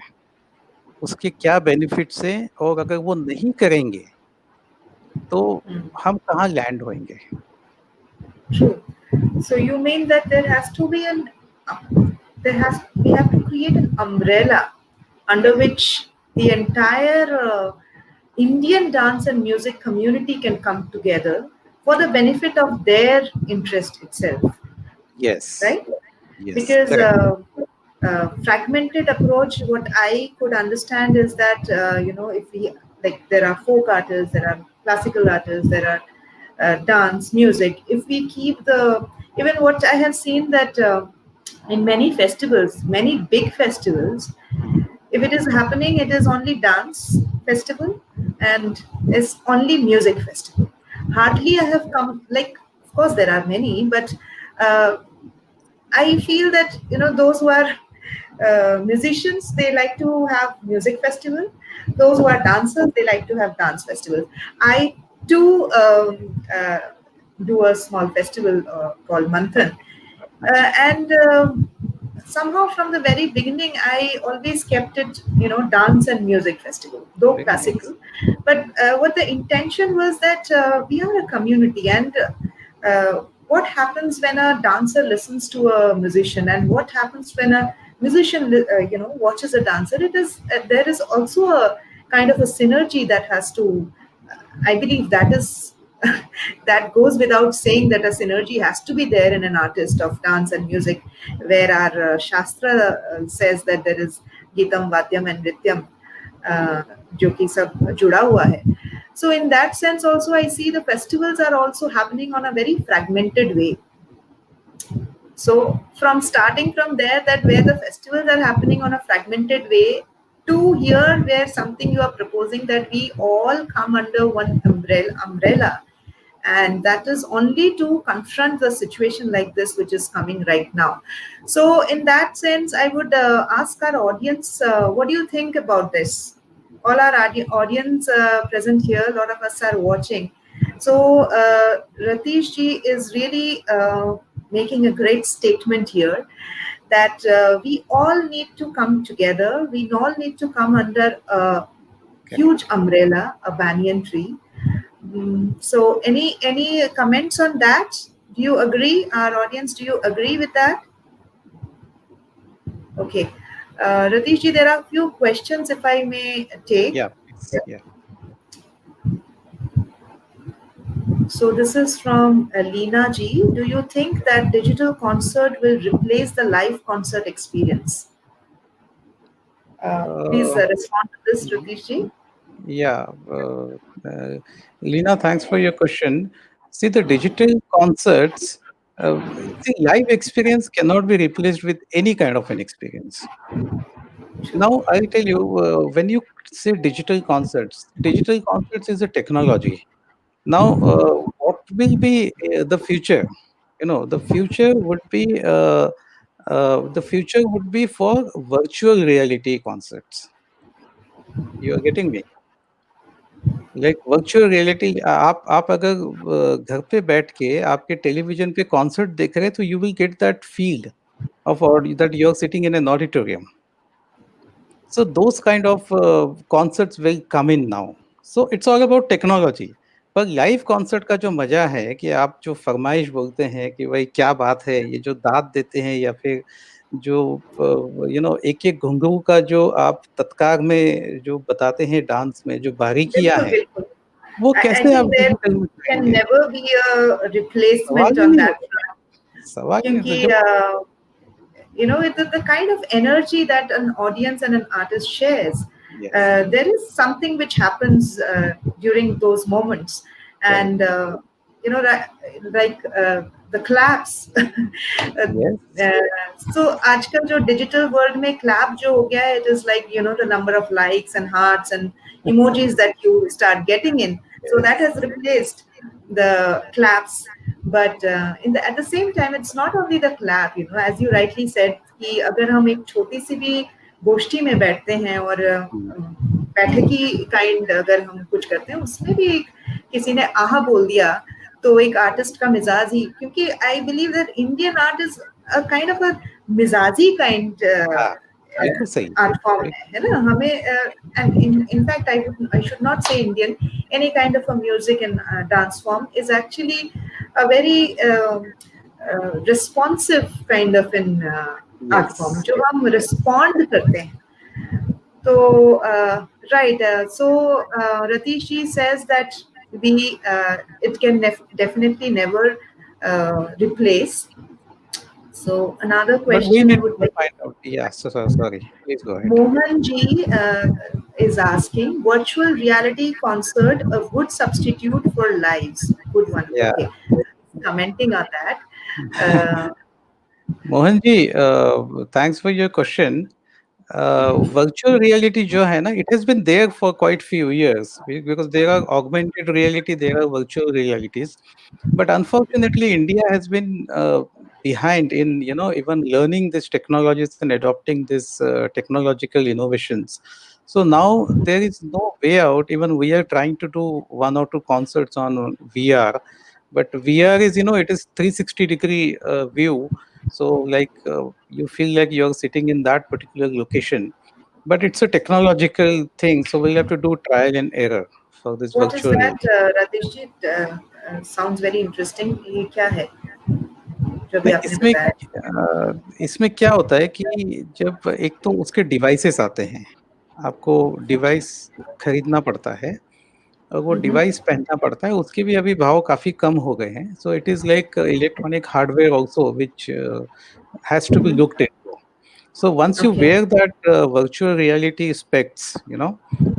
उसके क्या बेनिफिट्स हैं और अगर वो नहीं करेंगे तो हम कहाँ लैंड होंगे. True. So you mean that there has to be we have to create an umbrella under which the entire Indian dance and music community can come together for the benefit of their interest itself. Yes. Right? Yes. Because fragmented approach, what I could understand is that if we there are folk artists, there are classical artists, there are dance, music. If we keep even what I have seen that in many festivals, many big festivals, if it is happening, it is only dance festival and it's only music festival. Hardly I have come, of course there are many, but I feel that those who are musicians, they like to have music festival. Those who are dancers, they like to have dance festivals. I too do a small festival called Manthan, and somehow from the very beginning I always kept it dance and music festival, though classical. But what the intention was that we are a community, and what happens when a dancer listens to a musician, and what happens when a musician watches a dancer. It is there is also a kind of a synergy that has to, I believe that is that goes without saying, that a synergy has to be there in an artist of dance and music, where our Shastra says that there is Geetam, Vadyam and Nrityam, जो कि सब जुड़ा हुआ है. So in that sense also I see the festivals are also happening on a very fragmented way. So from starting from there, that where the festivals are happening on a fragmented way, to here where something you are proposing that we all come under one umbrella, and that is only to confront the situation like this which is coming right now. So in that sense, I would ask our audience, what do you think about this? All our audience present here, a lot of us are watching. So Ratish ji is really making a great statement here, that we all need to come together. We all need to come under a huge umbrella, a banyan tree. So any comments on that? Do you agree? Our audience, do you agree with that? Okay. Ratish ji, there are a few questions if I may take. Yeah. So this is from Leena ji. Do you think that digital concert will replace the live concert experience? Please respond to this, Ratish ji. Yeah. Leena, thanks for your question. See, the digital concerts, the live experience cannot be replaced with any kind of an experience. Now, I'll tell you, when you say digital concerts is a technology. Now, what will be the future? The future would be for virtual reality concerts. You are getting me? Like virtual reality, आप अगर घर पे बैठ के आपके television पे concert देख रहे हैं, तो you will get that feel of that you're sitting in an auditorium. So those kind of concerts will come in now. So it's all about technology. पर लाइव कॉन्सर्ट का जो मजा है कि आप जो फरमाइश बोलते हैं कि भाई क्या बात है, ये जो दाद देते हैं या फिर जो एक-एक घुंघरू का जो आप तत्कार में जो बताते हैं डांस में जो बारीकियाँ बिल्कुल, हैं, बिल्कुल। वो I कैसे think आप there डिजिटल में can करेंगे? never be a सवाल replacement ही on नहीं that है, front. सवाल ही नहीं तो क्योंकि जब the kind of energy that an audience and an artist shares, yes, there is something which happens during those moments, correct, and like the claps. Yes, So आजकल जो digital world में clap जो हो गया है, it is like the number of likes and hearts and emojis that you start getting in. So that yes, has replaced the claps. But at the same time, it's not only the clap, as you rightly said, कि अगर हम एक छोटी सी भी गोष्ठी में बैठते हैं और हुँ, बैठकी काइंड अगर हम कुछ करते हैं, उसमें भी किसी ने आहा बोल दिया, तो एक आर्टिस्ट का मिजाज ही, क्योंकि I believe that Indian art is a kind of a मिजाजी काइंड हाँ, बिल्कुल सही, art form बिल्कुल है ना हमें and in fact I should not say Indian, any kind of a music and dance form is actually a very responsive kind of an art yes, form जो yes. हम respond करते हैं. So right, so Ratish ji says that it can definitely never replace. So another But we question need I would to like. find out. Yeah, sorry. Please go ahead. Mohan ji is asking, virtual reality concert a good substitute for lives? Good one. Yeah. Okay. Commenting on that. Uh, Mohan ji, thanks for your question. Virtual reality जो है ना, it has been there for quite few years because there are augmented reality, there are virtual realities. But unfortunately, India has been behind in even learning these technologies and adopting these technological innovations. So now there is no way out. Even we are trying to do one or two concerts on VR, but VR is it is 360-degree view. So like you feel like you're sitting in that particular location, but it's a technological thing. So we'll have to do trial and error for this what is virtual that, reality. Rajesh ji? Sounds very interesting. ये क्या है जो अभी नहीं, आपने बताया? इसमें क्या होता है कि जब एक तो उसके डिवाइसेस आते हैं, आपको Okay. डिवाइस खरीदना पड़ता है और वो Mm-hmm. डिवाइस पहनना पड़ता है, उसके भी अभी भाव काफ़ी कम हो गए हैं. So it is like electronic hardware also which has to be looked into. So once you Okay. Where that virtual reality specs,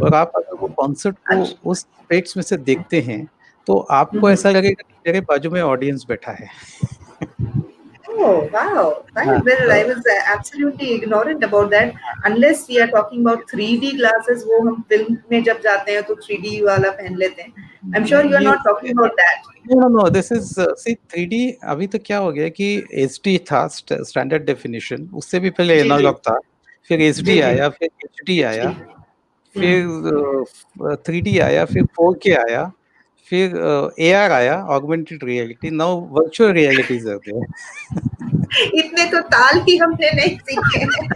और आप अगर वो कॉन्सर्ट को अच्छा. उस स्पेक्ट्स में से देखते हैं, तो आपको Mm-hmm. ऐसा लगेगा कि मेरे बाजू में ऑडियंस बैठा है. Oh, wow. हाँ, Well, I तो was absolutely ignorant about that. Unless we are talking about 3D glasses, वो हम फिल्म में जब जाते हैं तो 3D वाला पहन लेते हैं. I'm sure नहीं you are ये not talking about that. No this is see 3D. अभी तो क्या हो गया कि एचडी था, स्टैंडर्ड डेफिनेशन. उससे भी पहले जी जी एनालॉग था, फिर एचडी जी जी आया, फिर एचडी जी. आया, हम्म. फिर 3D आया, फिर 4K आया, फिर एआर आया, augmented reality. Now virtual realities are there. इतने तो ताल ही हमने नहीं सीखे हैं.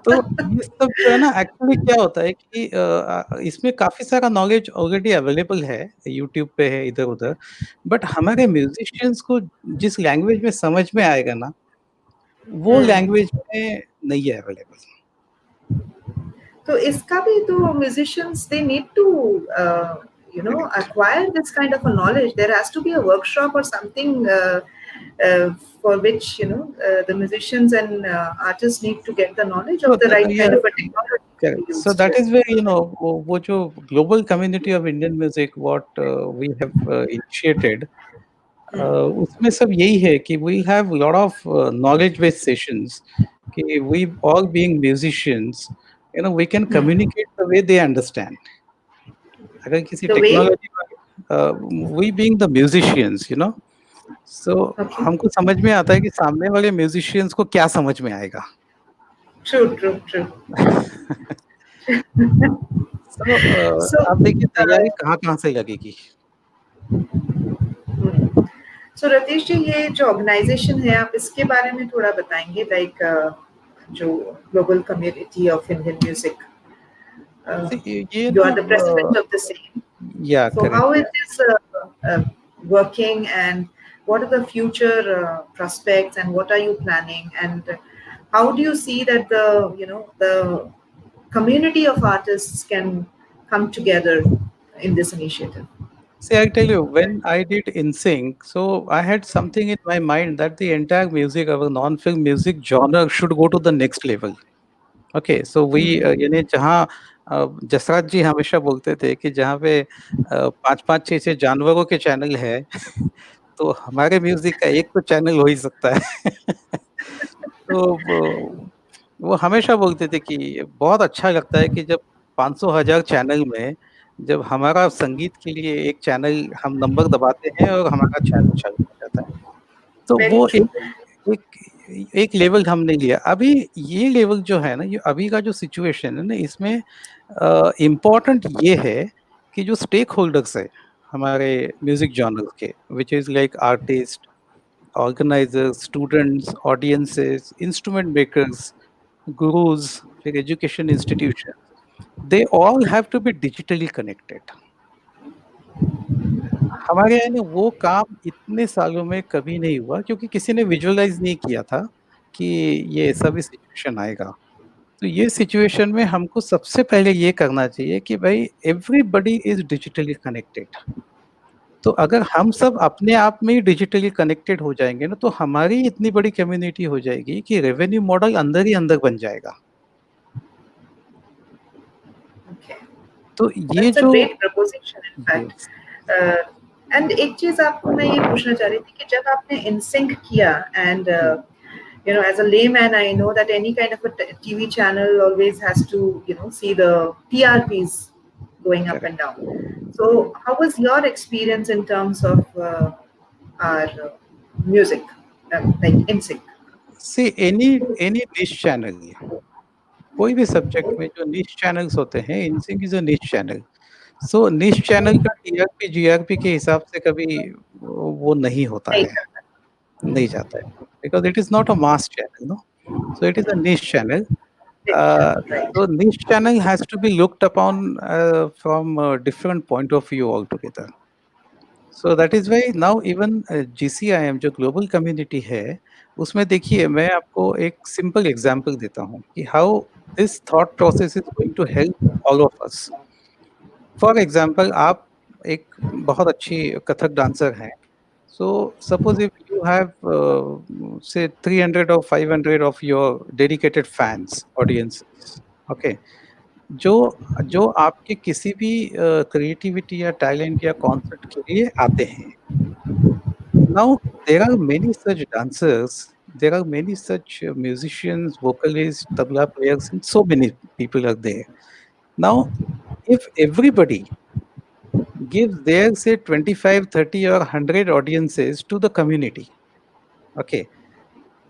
तो ये सब जो है ना, एक्चुअली क्या होता है कि इसमें काफ़ी सारा नॉलेज ऑलरेडी अवेलेबल है, यूट्यूब पे है, इधर-उधर. बट हमारे म्यूज़िशियंस को जिस लैंग्वेज में समझ में आएगा ना, वो हम्म. लैंग्वेज में नहीं है अवेलेबल. तो इसका भी तो musicians they need to correct. acquire this kind of a knowledge. There has to be a workshop or something for which the musicians and artists need to get the knowledge तो of the right ये kind of a technology to be correct. So used that here. Is where वो जो global community of Indian music what we have initiated, उसमें सब यही है कि we have lot of knowledge based sessions कि we all being musicians, we can Hmm. Communicate the way they understand. अगर किसी The way. Technology we being the musicians, you know, so Okay. हमको समझ में आता है कि सामने वाले म्यूजिशियंस को क्या समझ में आएगा। True, true, true. सो So, आप देखिए तैयारी uh, कहाँ-कहाँ से लगेगी। सो रतीश जी, ये जो ऑर्गेनाइजेशन है, आप इसके बारे में थोड़ा बताएंगे, लाइक जो global community of Indian music, ये you ना are the president of the same. या So how correct. it is working, and what are the future prospects, and what are you planning, and how do you see that the community of artists can come together in this initiative? See, I tell you, when I did InSync, so I had something in my mind that the entire music, our non-film music genre should go to the next level. Okay, so we यानी जहाँ जसराज जी हमेशा बोलते थे कि जहाँ पे 5-5 6-6 जानवरों के चैनल है तो हमारे म्यूजिक का एक तो चैनल हो ही सकता है। तो वो हमेशा बोलते थे कि बहुत अच्छा लगता है कि जब 500 1000 चैनल में जब हमारा संगीत के लिए एक चैनल हम नंबर दबाते हैं और हमारा चैनल चालू हो जाता है। तो Very वो true. एक एक लेवल हमने लिया। अभी ये लेवल जो है ना, ये अभी का जो सिचुएशन है ना, इसमें इम्पोर्टेंट ये है कि जो स्टेक होल्डर्स है हमारे म्यूजिक जॉनर के, which is like artist, organisers, students, audiences, instrument makers, gurus, फिर education institution, they all have to be digitally connected. हमारे यहाँ ना वो काम इतने सालों में कभी नहीं हुआ क्योंकि किसी ने विजुअलाइज़ नहीं किया था कि ये ऐसा भी सिचुएशन आएगा। तो ये सिचुएशन में हमको सबसे पहले ये करना चाहिए कि भाई एवरीबॉडी इज़ डिजिटली कनेक्टेड। तो अगर हम सब अपने आप में ही डिजिटली कनेक्टेड हो जाएँगे ना, तो हमारी इतनी बड़ी कम्युनिटी हो जाएगी कि रेवेन्यू मॉडल अंदर ही अंदर बन जाएगा। Okay. तो ये That's a जो great proposition, in fact. Yes, and एक चीज आपको मैं ये पूछना चाह रही थी कि जब आपने इनसिंक किया, and as a layman, I know that any kind of a TV channel always has to see the TRPs going up and correct. down. So how was your experience in terms of our music, like InSync? See any any निश channel, कोई भी subject में जो निश channels होते हैं, इनसिंक is a niche channel. सो निश channel का टीआरपी, जीआरपी के हिसाब से कभी वो नहीं होता नहीं है, करता। नहीं जाता है। Because it is not a mass channel, no? So it is a niche channel. Niche Uh, channel, right? so niche channel has to be looked upon from a different point of view altogether. So that is why now even GCIM जो global community है, उसमें देखिए मैं आपको एक simple example देता हूँ कि how this thought process is going to help all of us. For example आप एक बहुत अच्छी कथक डांसर हैं, so suppose if you have say 300 or 500 of your dedicated fans audiences, okay, जो जो आपके किसी भी क्रिएटिविटी या टैलेंट या कॉन्सर्ट के लिए आते हैं। Now there are many such dancers, there are many such musicians, vocalists, tabla players, and so many people are there. Now, if everybody gives their say 25, 30 or 100 audiences to the community, okay,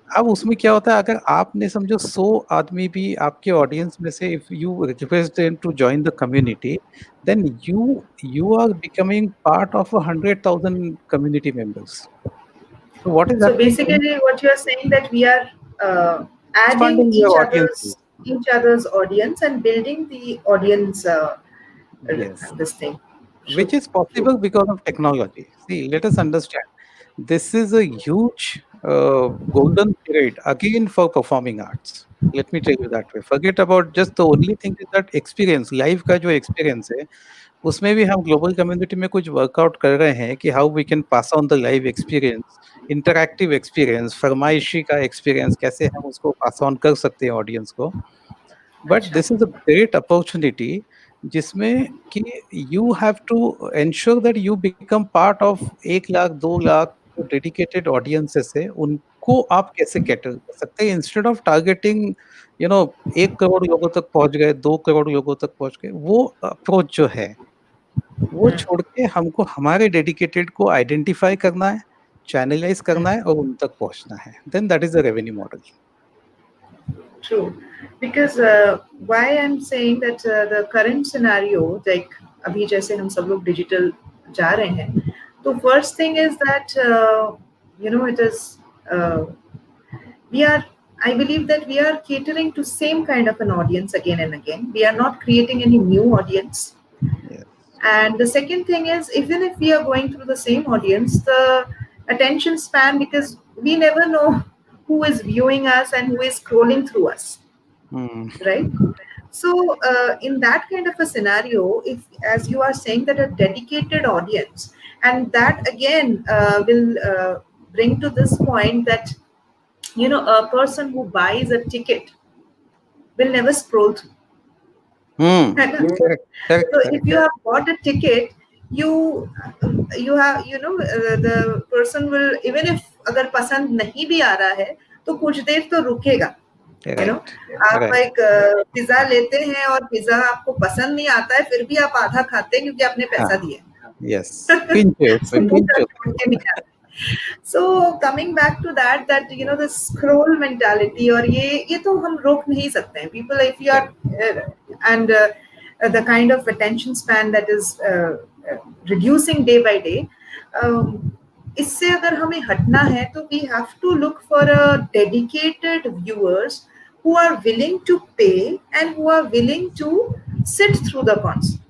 अब उसमें क्या होता है, अगर आपने समझो 100 आदमी भी आपके ऑडियंस में से if you request them to join the community, then you are becoming part of a 100,000 community members. So what is So happening? basically, what you are saying, that we are adding Expanding your audiences. each other's audience and building the audience. Yes, This thing. which True. is True. possible because of technology. See, let us understand. This is a huge golden period again for performing arts. Let me tell you that way. Forget about just the only thing is that experience, live का जो experience है, उसमें भी हम global community में कुछ workout कर रहे हैं कि how we can pass on the live experience, interactive experience, फरमाइशी का एक्सपीरियंस कैसे हम उसको पास ऑन कर सकते हैं ऑडियंस को। बट अच्छा। This is a great opportunity जिसमें कि you have to ensure that you become part of 1 lakh 2 lakh जो डेडिकेटेड ऑडियंसेस है उनको आप कैसे कैटर कर सकते हैं इंस्टेड ऑफ टारगेटिंग 1 करोड़ लोगों तक पहुंच गए, 2 करोड़ लोगों तक पहुंच गए, वो अप्रोच जो है वो छोड़ के हमको हमारे डेडिकेटेड को आइडेंटिफाई करना है, चैनलाइज करना है और उन तक पहुंचना है. Then that is the revenue model. True, because why I'm saying that the current scenario, like अभी जैसे हम सब लोग digital जा रहे हैं, तो first thing is that it is we are. I believe that we are catering to same kind of an audience again and again. We are not creating any new audience. Yes. And the second thing is, even if we are going through the same audience, the attention span, because we never know who is viewing us and who is scrolling through us. Right? So in that kind of a scenario, if, as you are saying, that a dedicated audience, and that again will bring to this point that a person who buys a ticket will never scroll through. Correct. So if you have bought a ticket, you have the person will, even if अगर पसंद नहीं भी आ रहा है तो कुछ देर तो रुकेगा. आप एक पिज्जा लेते हैं और पिज्जा आपको पसंद नहीं आता है, फिर भी आप आधा खाते हैं क्योंकि आपने पैसा दिया. Yes. Pinch. So coming back to that the scroll mentality, और ये तो हम रोक नहीं सकते हैं. People, if you are and the kind of attention span that is reducing day by day, इससे अगर हमें हटना है तो we have to look for a dedicated viewers who are willing to pay and who are willing to sit through the concert.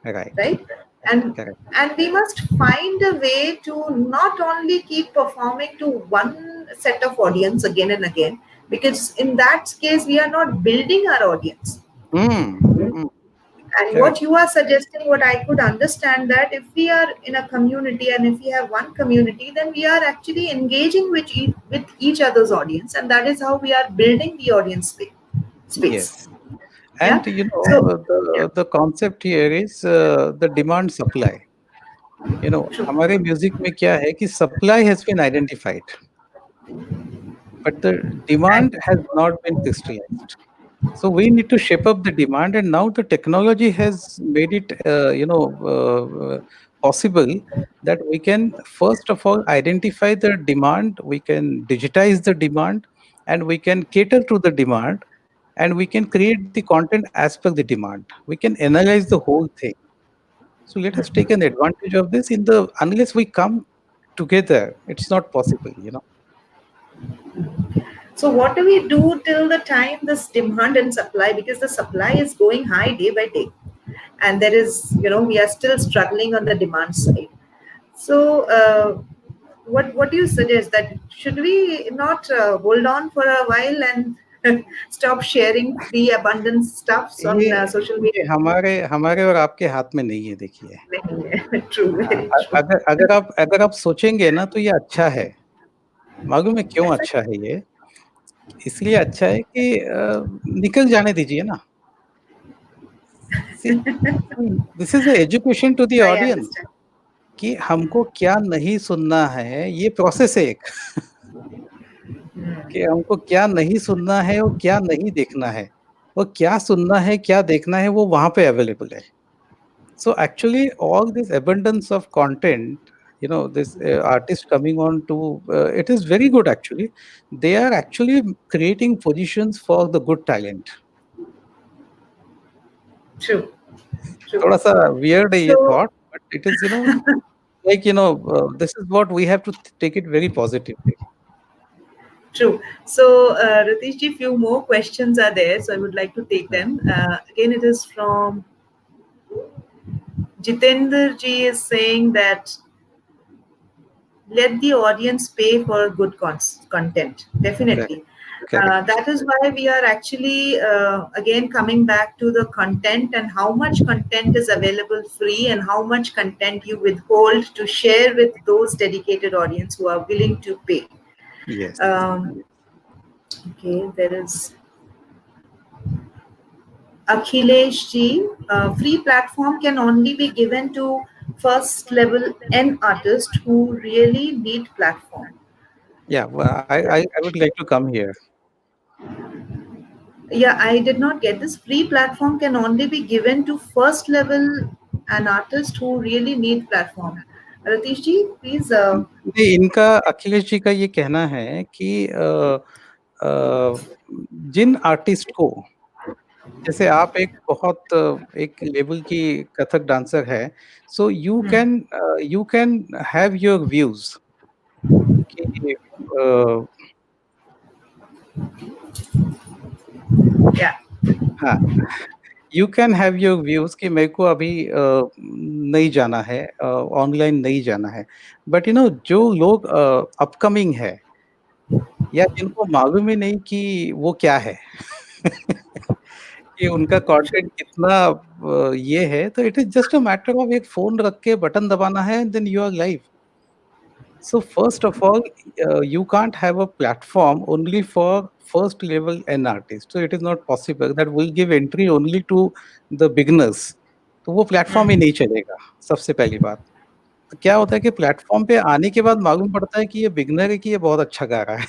Right? And we must find a way to not only keep performing to one set of audience again and again, because in that case we are not building our audience. And what you are suggesting, what I could understand, that if we are in a community and if we have one community, then we are actually engaging with each other's audience, and that is how we are building the audience space. Yes. And the concept here is the demand supply. हमारे music में क्या है कि supply has been identified, but the demand has not been crystallized. So we need to shape up the demand, and now the technology has made it possible that we can first of all identify the demand, we can digitize the demand, and we can cater to the demand, and we can create the content as per the demand. We can analyze the whole thing. So let us take an advantage of this. Unless we come together, it's not possible. So what do we do till the time this demand and supply, because the supply is going high day by day, and there is, we are still struggling on the demand side. So what do you suggest, that should we not hold on for a while and stop sharing free abundance stuffs on social media? हमारे और आपके हाथ में नहीं है, देखिए. नहीं है. True. अगर आप सोचेंगे ना तो ये अच्छा है. मालूम है क्यों अच्छा है ये? इसलिए अच्छा है कि निकल जाने दीजिए ना. This is an education to the audience कि हमको क्या नहीं सुनना है, ये प्रोसेस है एक. कि हमको क्या नहीं सुनना है और क्या नहीं देखना है, और क्या सुनना है क्या देखना है वो वहां पे अवेलेबल है. So actually all this abundance of content, this artist coming on to it is very good. Actually they are actually creating positions for the good talent. True. थोड़ा सा weird है ये thought, but it is like this is what we have to take it very positively. True. So, Ritesh ji, few more questions are there, so I would like to take them. Again, it is from Jitendra ji is saying that let the audience pay for good content. Definitely. Correct. That is why we are actually, again, coming back to the content and how much content is available free and how much content you withhold to share with those dedicated audience who are willing to pay. Yes. Okay, there is Akhilesh ji. Free platform can only be given to first level N artists who really need platform. Yeah, well, I would like to come here. Yeah, I did not get this. Free platform can only be given to first level an artist who really need platform. Ratish ji, please. नहीं, इनका अखिलेश जी का ये कहना है कि जिन artist को, जैसे आप एक बहुत एक लेवल की कथक डांसर है, so you can have your views कि Yeah. हाँ, you can have your views कि मेरे को अभी नहीं जाना है, ऑनलाइन नहीं जाना है, बट यू नो जो लोग अपकमिंग है या जिनको मालूम ही नहीं कि वो क्या है कि उनका कंटेंट कितना ये है, तो it is just a matter of एक फोन रख के बटन दबाना है and then you are live. So first of all, you can't have a platform only for first level N artist. So it is not possible that will give entry only to the beginners. तो वो platform ही नहीं चलेगा, सबसे पहली बात. तो क्या होता है कि प्लेटफॉर्म पे आने के बाद मालूम पड़ता है कि ये बिगिनर है कि ये बहुत अच्छा गा रहा है.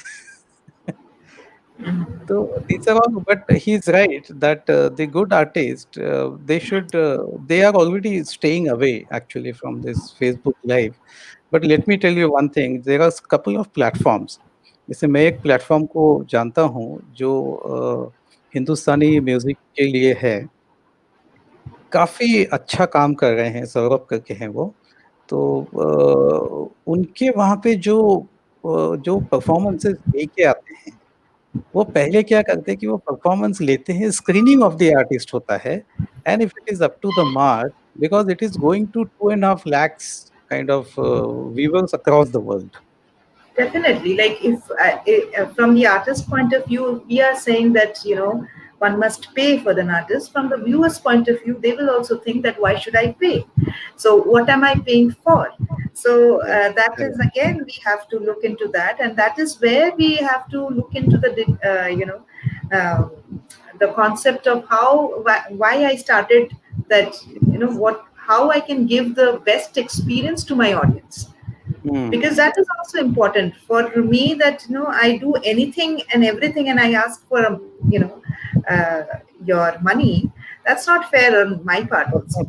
So these are all, but he's right that the good artists, they are already staying away actually from this Facebook Live. But let me tell you one thing, there are a couple of platforms. जैसे मैं एक platform को जानता हूँ जो हिंदुस्तानी music के लिए है, काफी अच्छा काम कर रहे हैं, सौरभ करके हैं वो. तो उनके वहाँ पे जो परफॉर्मेंसेस लेके आते हैं, वो पहले क्या करते हैं कि वो परफॉर्मेंस लेते हैं, स्क्रीनिंग ऑफ द आर्टिस्ट होता है, and if it is up to the mark, because it is going to 2.5 lakhs kind of viewers across the world. Definitely, like if from the artist point of view, we are saying that one must pay for an artist. From the viewer's point of view, they will also think that why should I pay? So what am I paying for? So that is again we have to look into that, and that is where we have to look into the concept of why I started that, how I can give the best experience to my audience. Because that is also important for me, that I do anything and everything and I ask for your money. That's not fair on my part also,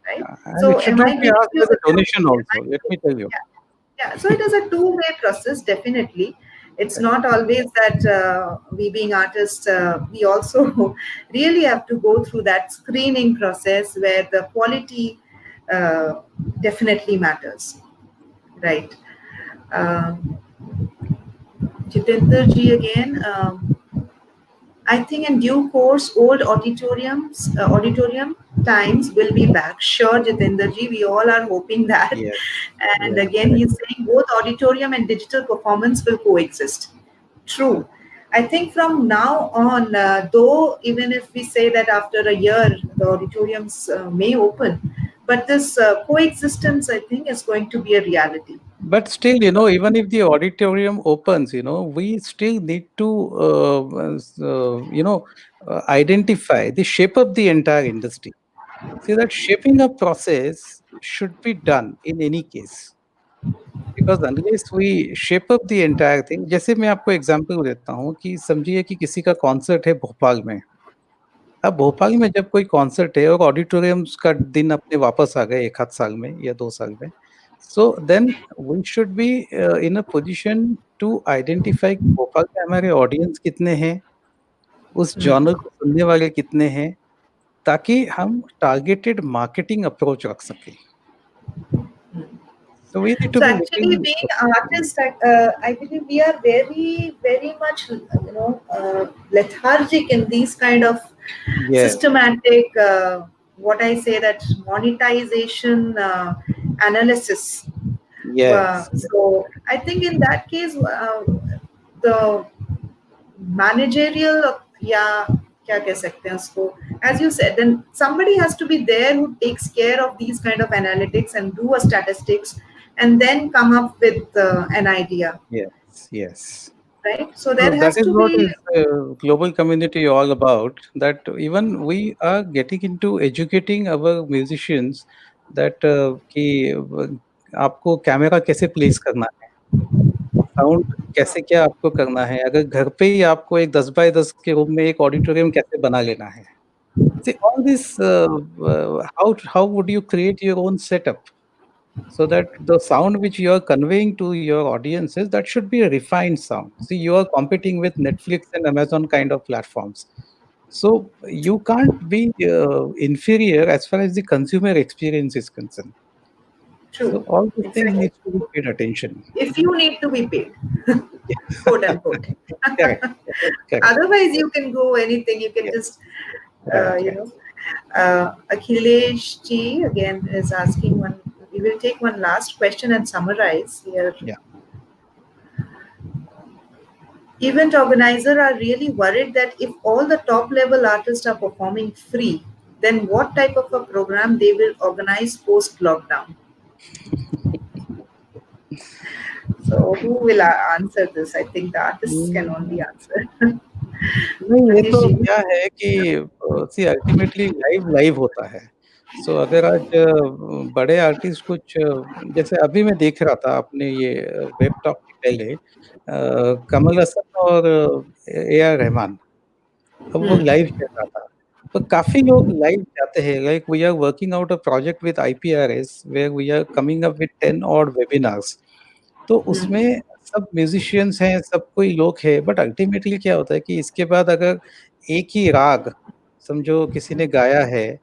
right? And it should not be asked as a donation also, let me tell you. Yeah, so it is a two-way process, definitely. It's not always that we being artists, we also really have to go through that screening process where the quality definitely matters. Right. Jitendra ji again. I think in due course, old auditorium times will be back. Sure, Jitendra ji, we all are hoping that. Yes. And again, he's saying both auditorium and digital performance will coexist. True. I think from now on, though, even if we say that after a year, the auditoriums may open, but this coexistence, I think, is going to be a reality. But still, even if the auditorium opens, we still need to, identify the shape of the entire industry. See, that shaping up process should be done in any case. Because unless we shape up the entire thing, जैसे मैं आपको example देता हूँ कि समझिए कि किसी का कॉन्सर्ट है भोपाल में. अब भोपाल में जब कोई कॉन्सर्ट है और ऑडिटोरियम्स का दिन अपने वापस आ गए 1 आध साल में या 2 साल में, so then we should be in a position to identify Bhopal में हमारे ऑडियंस कितने हैं, उस जॉनर को सुनने वाले कितने हैं, ताकि हम टारगेटेड मार्केटिंग अप्रोच रख सकें. So we need to so be actually being artists, I believe we are very, very much, lethargic in these kind of systematic, what I say, that monetization analysis. Yes. So I think in that case, the managerial, क्या कह सकते हैं उसको, as you said, then somebody has to be there who takes care of these kind of analytics and do a statistics and then come up with an idea. Yes. Right. So there has to be. That is what is global community all about. That even we are getting into educating our musicians that कि आपको camera कैसे place करना है, sound कैसे क्या आपको करना है, अगर घर पे ही आपको एक 10 बाय 10 के रूम में एक ऑडिटोरियम कैसे बना लेना है. See, all this, how would you create your own setup so that the sound which you are conveying to your audiences, that should be a refined sound. See, you are competing with Netflix and Amazon kind of platforms. So you can't be inferior as far as the consumer experience is concerned. So True. all these things Exactly. need to be paid attention. If you need to be paid, quote unquote. Correct. Correct. Otherwise, you can go anything. You can Yes. just, Right. you Right. know. Akhilesh G again is asking one. We will take one last question and summarize here. Yeah. Event organizers are really worried that if all the top level artists are performing free, then what type of a program they will organize post lockdown? So who will answer this? I think the artists can only hmm, answer. नहीं, ये Ratish तो ji. क्या है कि see ultimately live live होता है। सो अगर आज बड़े आर्टिस्ट कुछ जैसे अभी मैं देख रहा था अपने ये वेब टॉक के पहले कमल हसन और ए आर रहमान, अब वो Hmm. लाइव चल रहा था। तो काफ़ी लोग लाइव जाते हैं, like we are working out a project with IPRS where we are coming up with 10 odd webinars. तो Hmm. उसमें सब म्यूज़िशियंस हैं, सब कोई लोग हैं, बट अल्टीमेटली क्या होता है कि इसके बाद अगर एक ही राग समझो किसी ने गाया है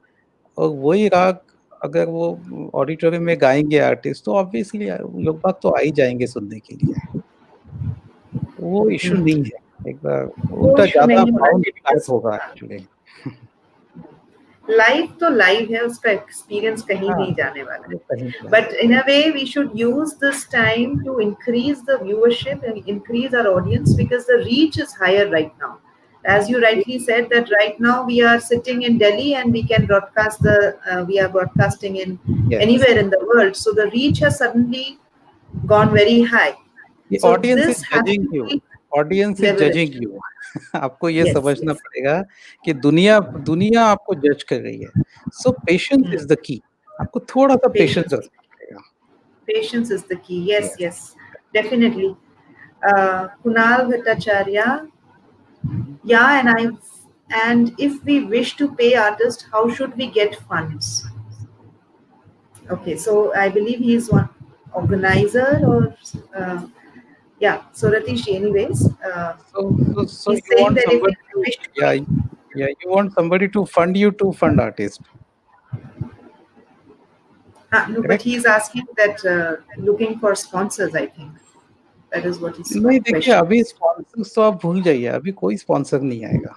और वही राग अगर वो ऑडिटोरियम में गाएँगे आर्टिस्ट, तो ऑब्वियसली लोग बाग तो आ ही जाएँगे सुनने के लिए। वो इश्यू Hmm. नहीं है, एक बार वो उल्टा इशू ज़्यादा नहीं होना बाउंस चाहिए बैक because होगा एक्चुअली। लाइव तो लाइव है उसका एक्सपीरियंस कहीं हाँ, नहीं जाने वाला वो है कहीं नहीं but जाएगा। in a way we should use this time to increase the viewership and increase our audience because the reach is higher right now as you rightly said that right now we are sitting in Delhi and we can broadcast the we are broadcasting in yes, anywhere in the world so the reach has suddenly gone very high ये so audience is this has judging to you, be audience is judging leveraged. You. आपको ये Yes, समझना yes. पड़ेगा कि दुनिया दुनिया आपको जज कर रही है। So patience Hmm. Is the key. आपको थोड़ा-सा पेशेंस Patience. रखना पड़ेगा। Patience is the key. Yes, yes. yes, definitely. Kunal Bhattacharya, hmm. yeah, and if we wish to pay artists, how should we get funds? Okay, so I believe he is one organizer or yeah. So Ratish, anyways, So he's you saying want that if we somebody to wish to yeah, pay, yeah, you want somebody to fund you to fund artist, no, but correct? he's asking that looking for sponsors. I think that is what his नहीं देखिए question अभी is. Sponsors तो आप भूल जाइए, अभी कोई sponsor नहीं आएगा।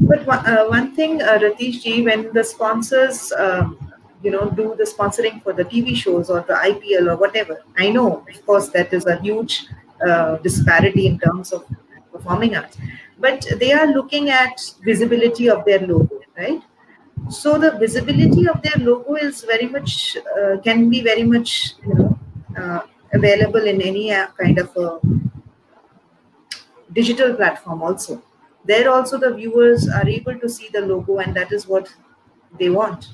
But one thing, Ratish ji, when the sponsors, do the sponsoring for the TV shows or the IPL or whatever, I know, of course, that is a huge disparity in terms of performing arts, but they are looking at visibility of their logo, right? So the visibility of their logo is very much can be very much available in any kind of a digital platform also there also the viewers are able to see the logo and that is what they want.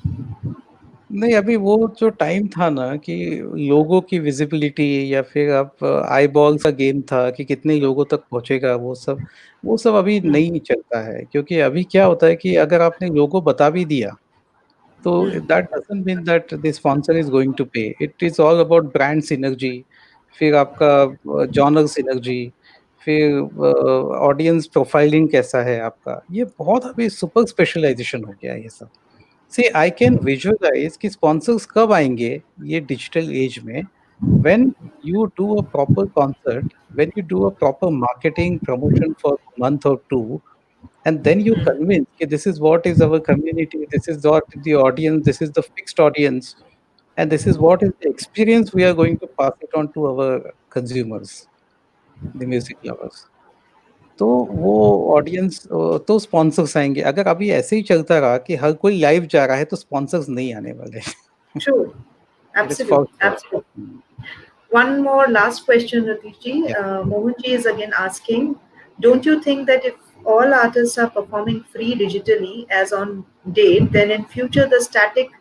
नहीं, अभी वो जो time था ना कि लोगों की visibility या फिर आप आईबॉल्स का गेम था कि कितने लोगों तक पहुँचेगा वो सब अभी Hmm. नहीं चलता है। क्योंकि अभी क्या होता है कि अगर आपने लोगो बता भी दिया, तो Hmm. That doesn't mean that the sponsor is going to pay. It is all about brand synergy, फिर आपका जॉनर सिनर्जी, फिर ऑडियंस प्रोफाइलिंग कैसा है आपका। ये बहुत अभी सुपर स्पेशलाइज़ेशन हो गया है ये सब। सी आई कैन विजुअलाइज़ कि स्पॉन्सर्स कब आएँगे ये डिजिटल ऐज में, when you do a proper concert, when you do a proper marketing promotion for a month और 2 and then you Hmm. convince कि this is what is our community, this is what the audience, this is the fixed audience, and this is what is the experience we are going to pass it on to our consumers, the music lovers. तो वो audience तो sponsors आएँगे। अगर अभी ऐसे ही चलता रहा कि हर कोई लाइव जा रहा है तो स्पॉन्सर्स नहीं आने वाले। True. It is Absolutely, for sure. absolutely. Hmm, One more last question, Ratish ji. या Mohan ji is again asking, don't you think that if all artists are performing free digitally as on date then in future the static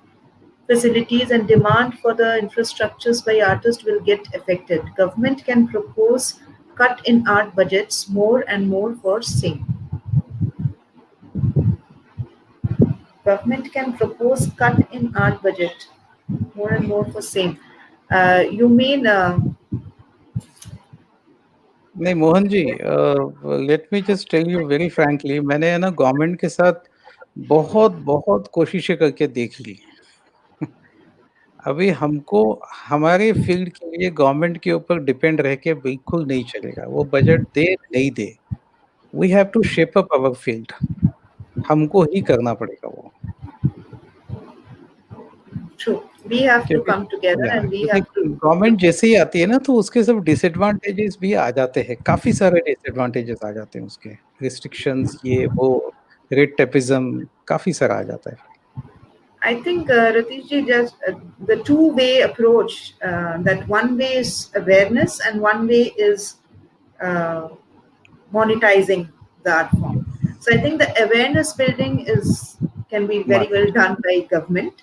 facilities and demand for the infrastructures by artists will get affected. Government can propose cut in art budgets more and more for sing. government can propose cut in art budget more and more for same. You mean नहीं Mohan ji, let me just tell you very frankly, मैंने है ना government के साथ बहुत बहुत कोशिशें करके देख ली। अभी हमको हमारे फील्ड के लिए गवर्नमेंट के ऊपर डिपेंड रह के बिल्कुल नहीं चलेगा। वो बजट दे, नहीं दे, we have to shape up our field. हमको ही करना पड़ेगा वो। true? We have to क्योंकि come together and we क्योंकि have to. गवर्नमेंट जैसे ही आती है ना, तो उसके सब डिसएडवांटेजेस भी आ जाते हैं, काफ़ी सारे डिसएडवांटेजेस आ जाते हैं उसके। रिस्ट्रिक्शंस, ये वो, रेट टेपिज्म, काफ़ी सारा आ जाता है। I think Ratish ji, just the two-way approach. That one way is awareness, and one way is uh, monetizing the art form. So I think the awareness building can be very well done by government,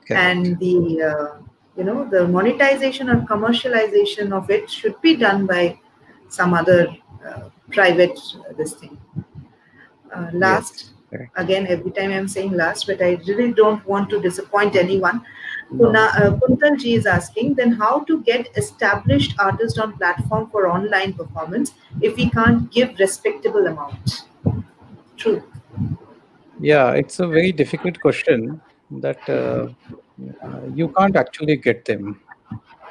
and the the monetization or commercialization of it should be done by some other private this thing. Last. Yes. Again, every time I'm saying last, but I really don't want to disappoint anyone. Kuntal ji is asking, then how to get established artists on platform for online performance if we can't give respectable amount? True. Yeah, it's a very difficult question that you can't actually get them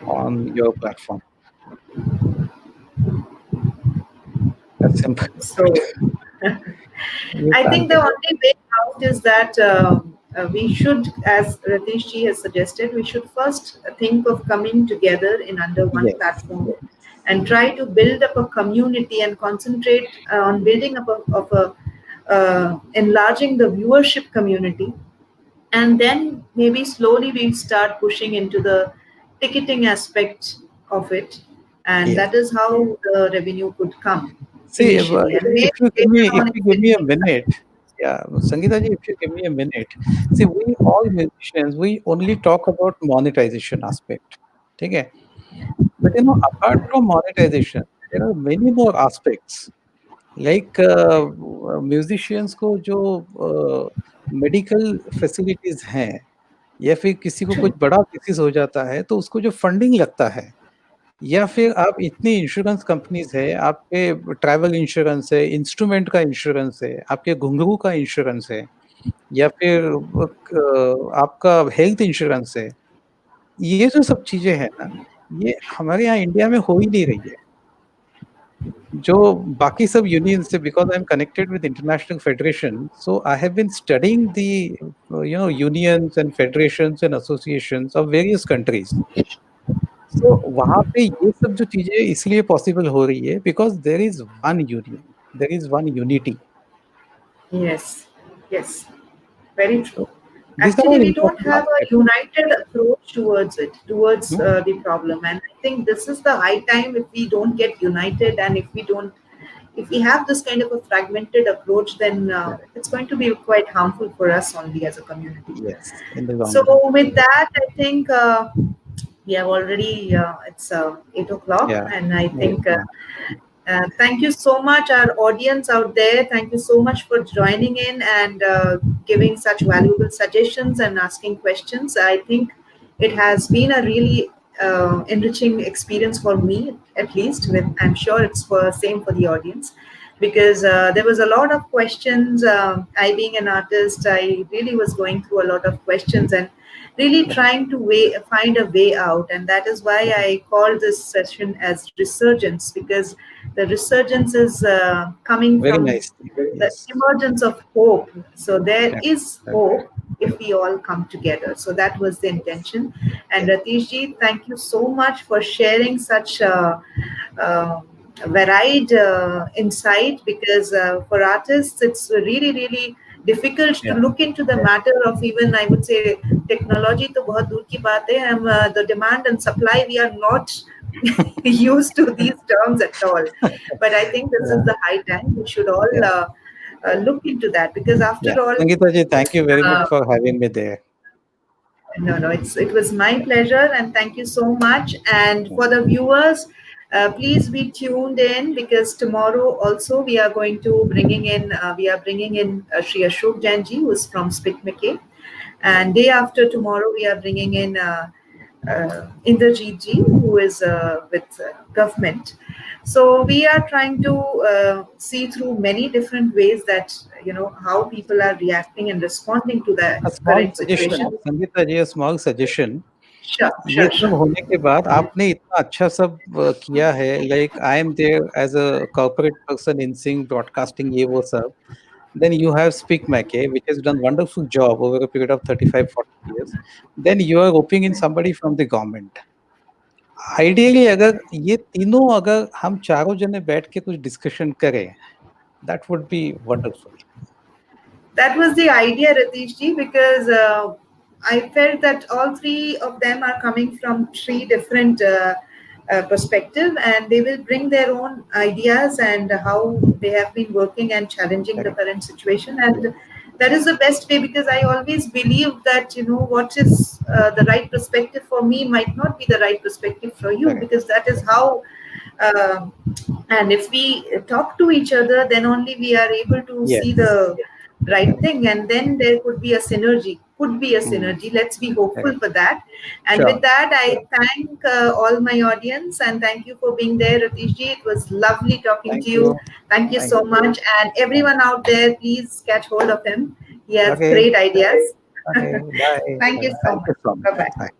on your platform. That's simple. So I think the only way out is that we should, as Ratish ji has suggested, we should first think of coming together in under one platform and try to build up a community and concentrate on building up enlarging the viewership community, and then maybe slowly we'll start pushing into the ticketing aspect of it, and that is how the revenue could come. See, if you give me a minute, Sangeeta ji, if you give me a minute, see, we all musicians, we only talk about monetization aspect, okay? But apart from monetization, there are many more aspects. Like musicians को जो medical facilities हैं, या फिर किसी को कुछ बड़ा disease हो जाता है तो उसको जो फंडिंग लगता है, या फिर आप इतनी इंश्योरेंस कंपनीज है, आपके ट्रैवल इंश्योरेंस है, इंस्ट्रूमेंट का इंश्योरेंस है, आपके घुंघरू का इंश्योरेंस है, या फिर आपका हेल्थ इंश्योरेंस है, ये जो सब चीजें हैं ना, ये हमारे यहाँ इंडिया में हो ही नहीं रही है। जो बाकी सब यूनियन से, because I am connected with international federation, so I have been studying the unions and federations and associations of various countries. So वहाँ पे ये सब जो चीजें इसलिए पॉसिबल हो रही है because there is one union, there is one unity. Yes, very true. Actually, we don't have a united approach towards the problem, and I think this is the high time. If we don't get united, and if we have this kind of a fragmented approach, then it's going to be quite harmful for us only as a community. Yes. So with that, I think we have already it's 8 o'clock, and I think thank you so much, our audience out there. Thank you so much for joining in and giving such valuable suggestions and asking questions. I think it has been a really enriching experience for me, at least. I'm sure it's same for the audience, because there was a lot of questions. I being an artist, I really was going through a lot of questions and really trying to find a way out, and that is why I called this session as Resurgence, because the resurgence is coming from the emergence of hope. So there is hope if we all come together. So that was the intention. And Ratish ji, thank you so much for sharing such varied insight, because for artists it's really, really difficult to look into the matter of, even I would say, technology to bahut dur ki baat hai. The demand and supply, we are not used to these terms at all. But I think this is the high time we should all look into that, because after all, Sangeeta ji, thank you very much for having me there. No, it was my pleasure, and thank you so much. And for the viewers, Please be tuned in, because tomorrow also we are bringing in Shri Ashok Jainji, who is from Spitmike, and day after tomorrow we are bringing in Indrajit ji, who is with government. So we are trying to see through many different ways that how people are reacting and responding to the A small current suggestion, situation. Sangeeta ji, a small suggestion. Sure, ये sure, सब sure. होने के बाद आपने इतना अच्छा सब किया है, like I am there as a corporate person in Sync broadcasting, ये वो सब. Then you have Speak Mackay, which has done wonderful job over a period of 35-40 years. Then you are hoping in somebody from the government. Ideally, अगर ये तीनों अगर हम चारों जने बैठ के कुछ discussion करें, that would be wonderful. That was the idea, Ratish ji, because I felt that all three of them are coming from three different perspectives, and they will bring their own ideas and how they have been working and challenging the current situation. And that is the best way, because I always believe that what is the right perspective for me might not be the right perspective for you, because that is how. And if we talk to each other, then only we are able to see the right thing, and then there could be a synergy. Let's be hopeful for that. And with that, I thank all my audience, and thank you for being there, Ratish ji. It was lovely talking to you. Thank you so much. And everyone out there, please catch hold of him. He has great ideas. Okay, bye. Thank you so much. Bye-bye.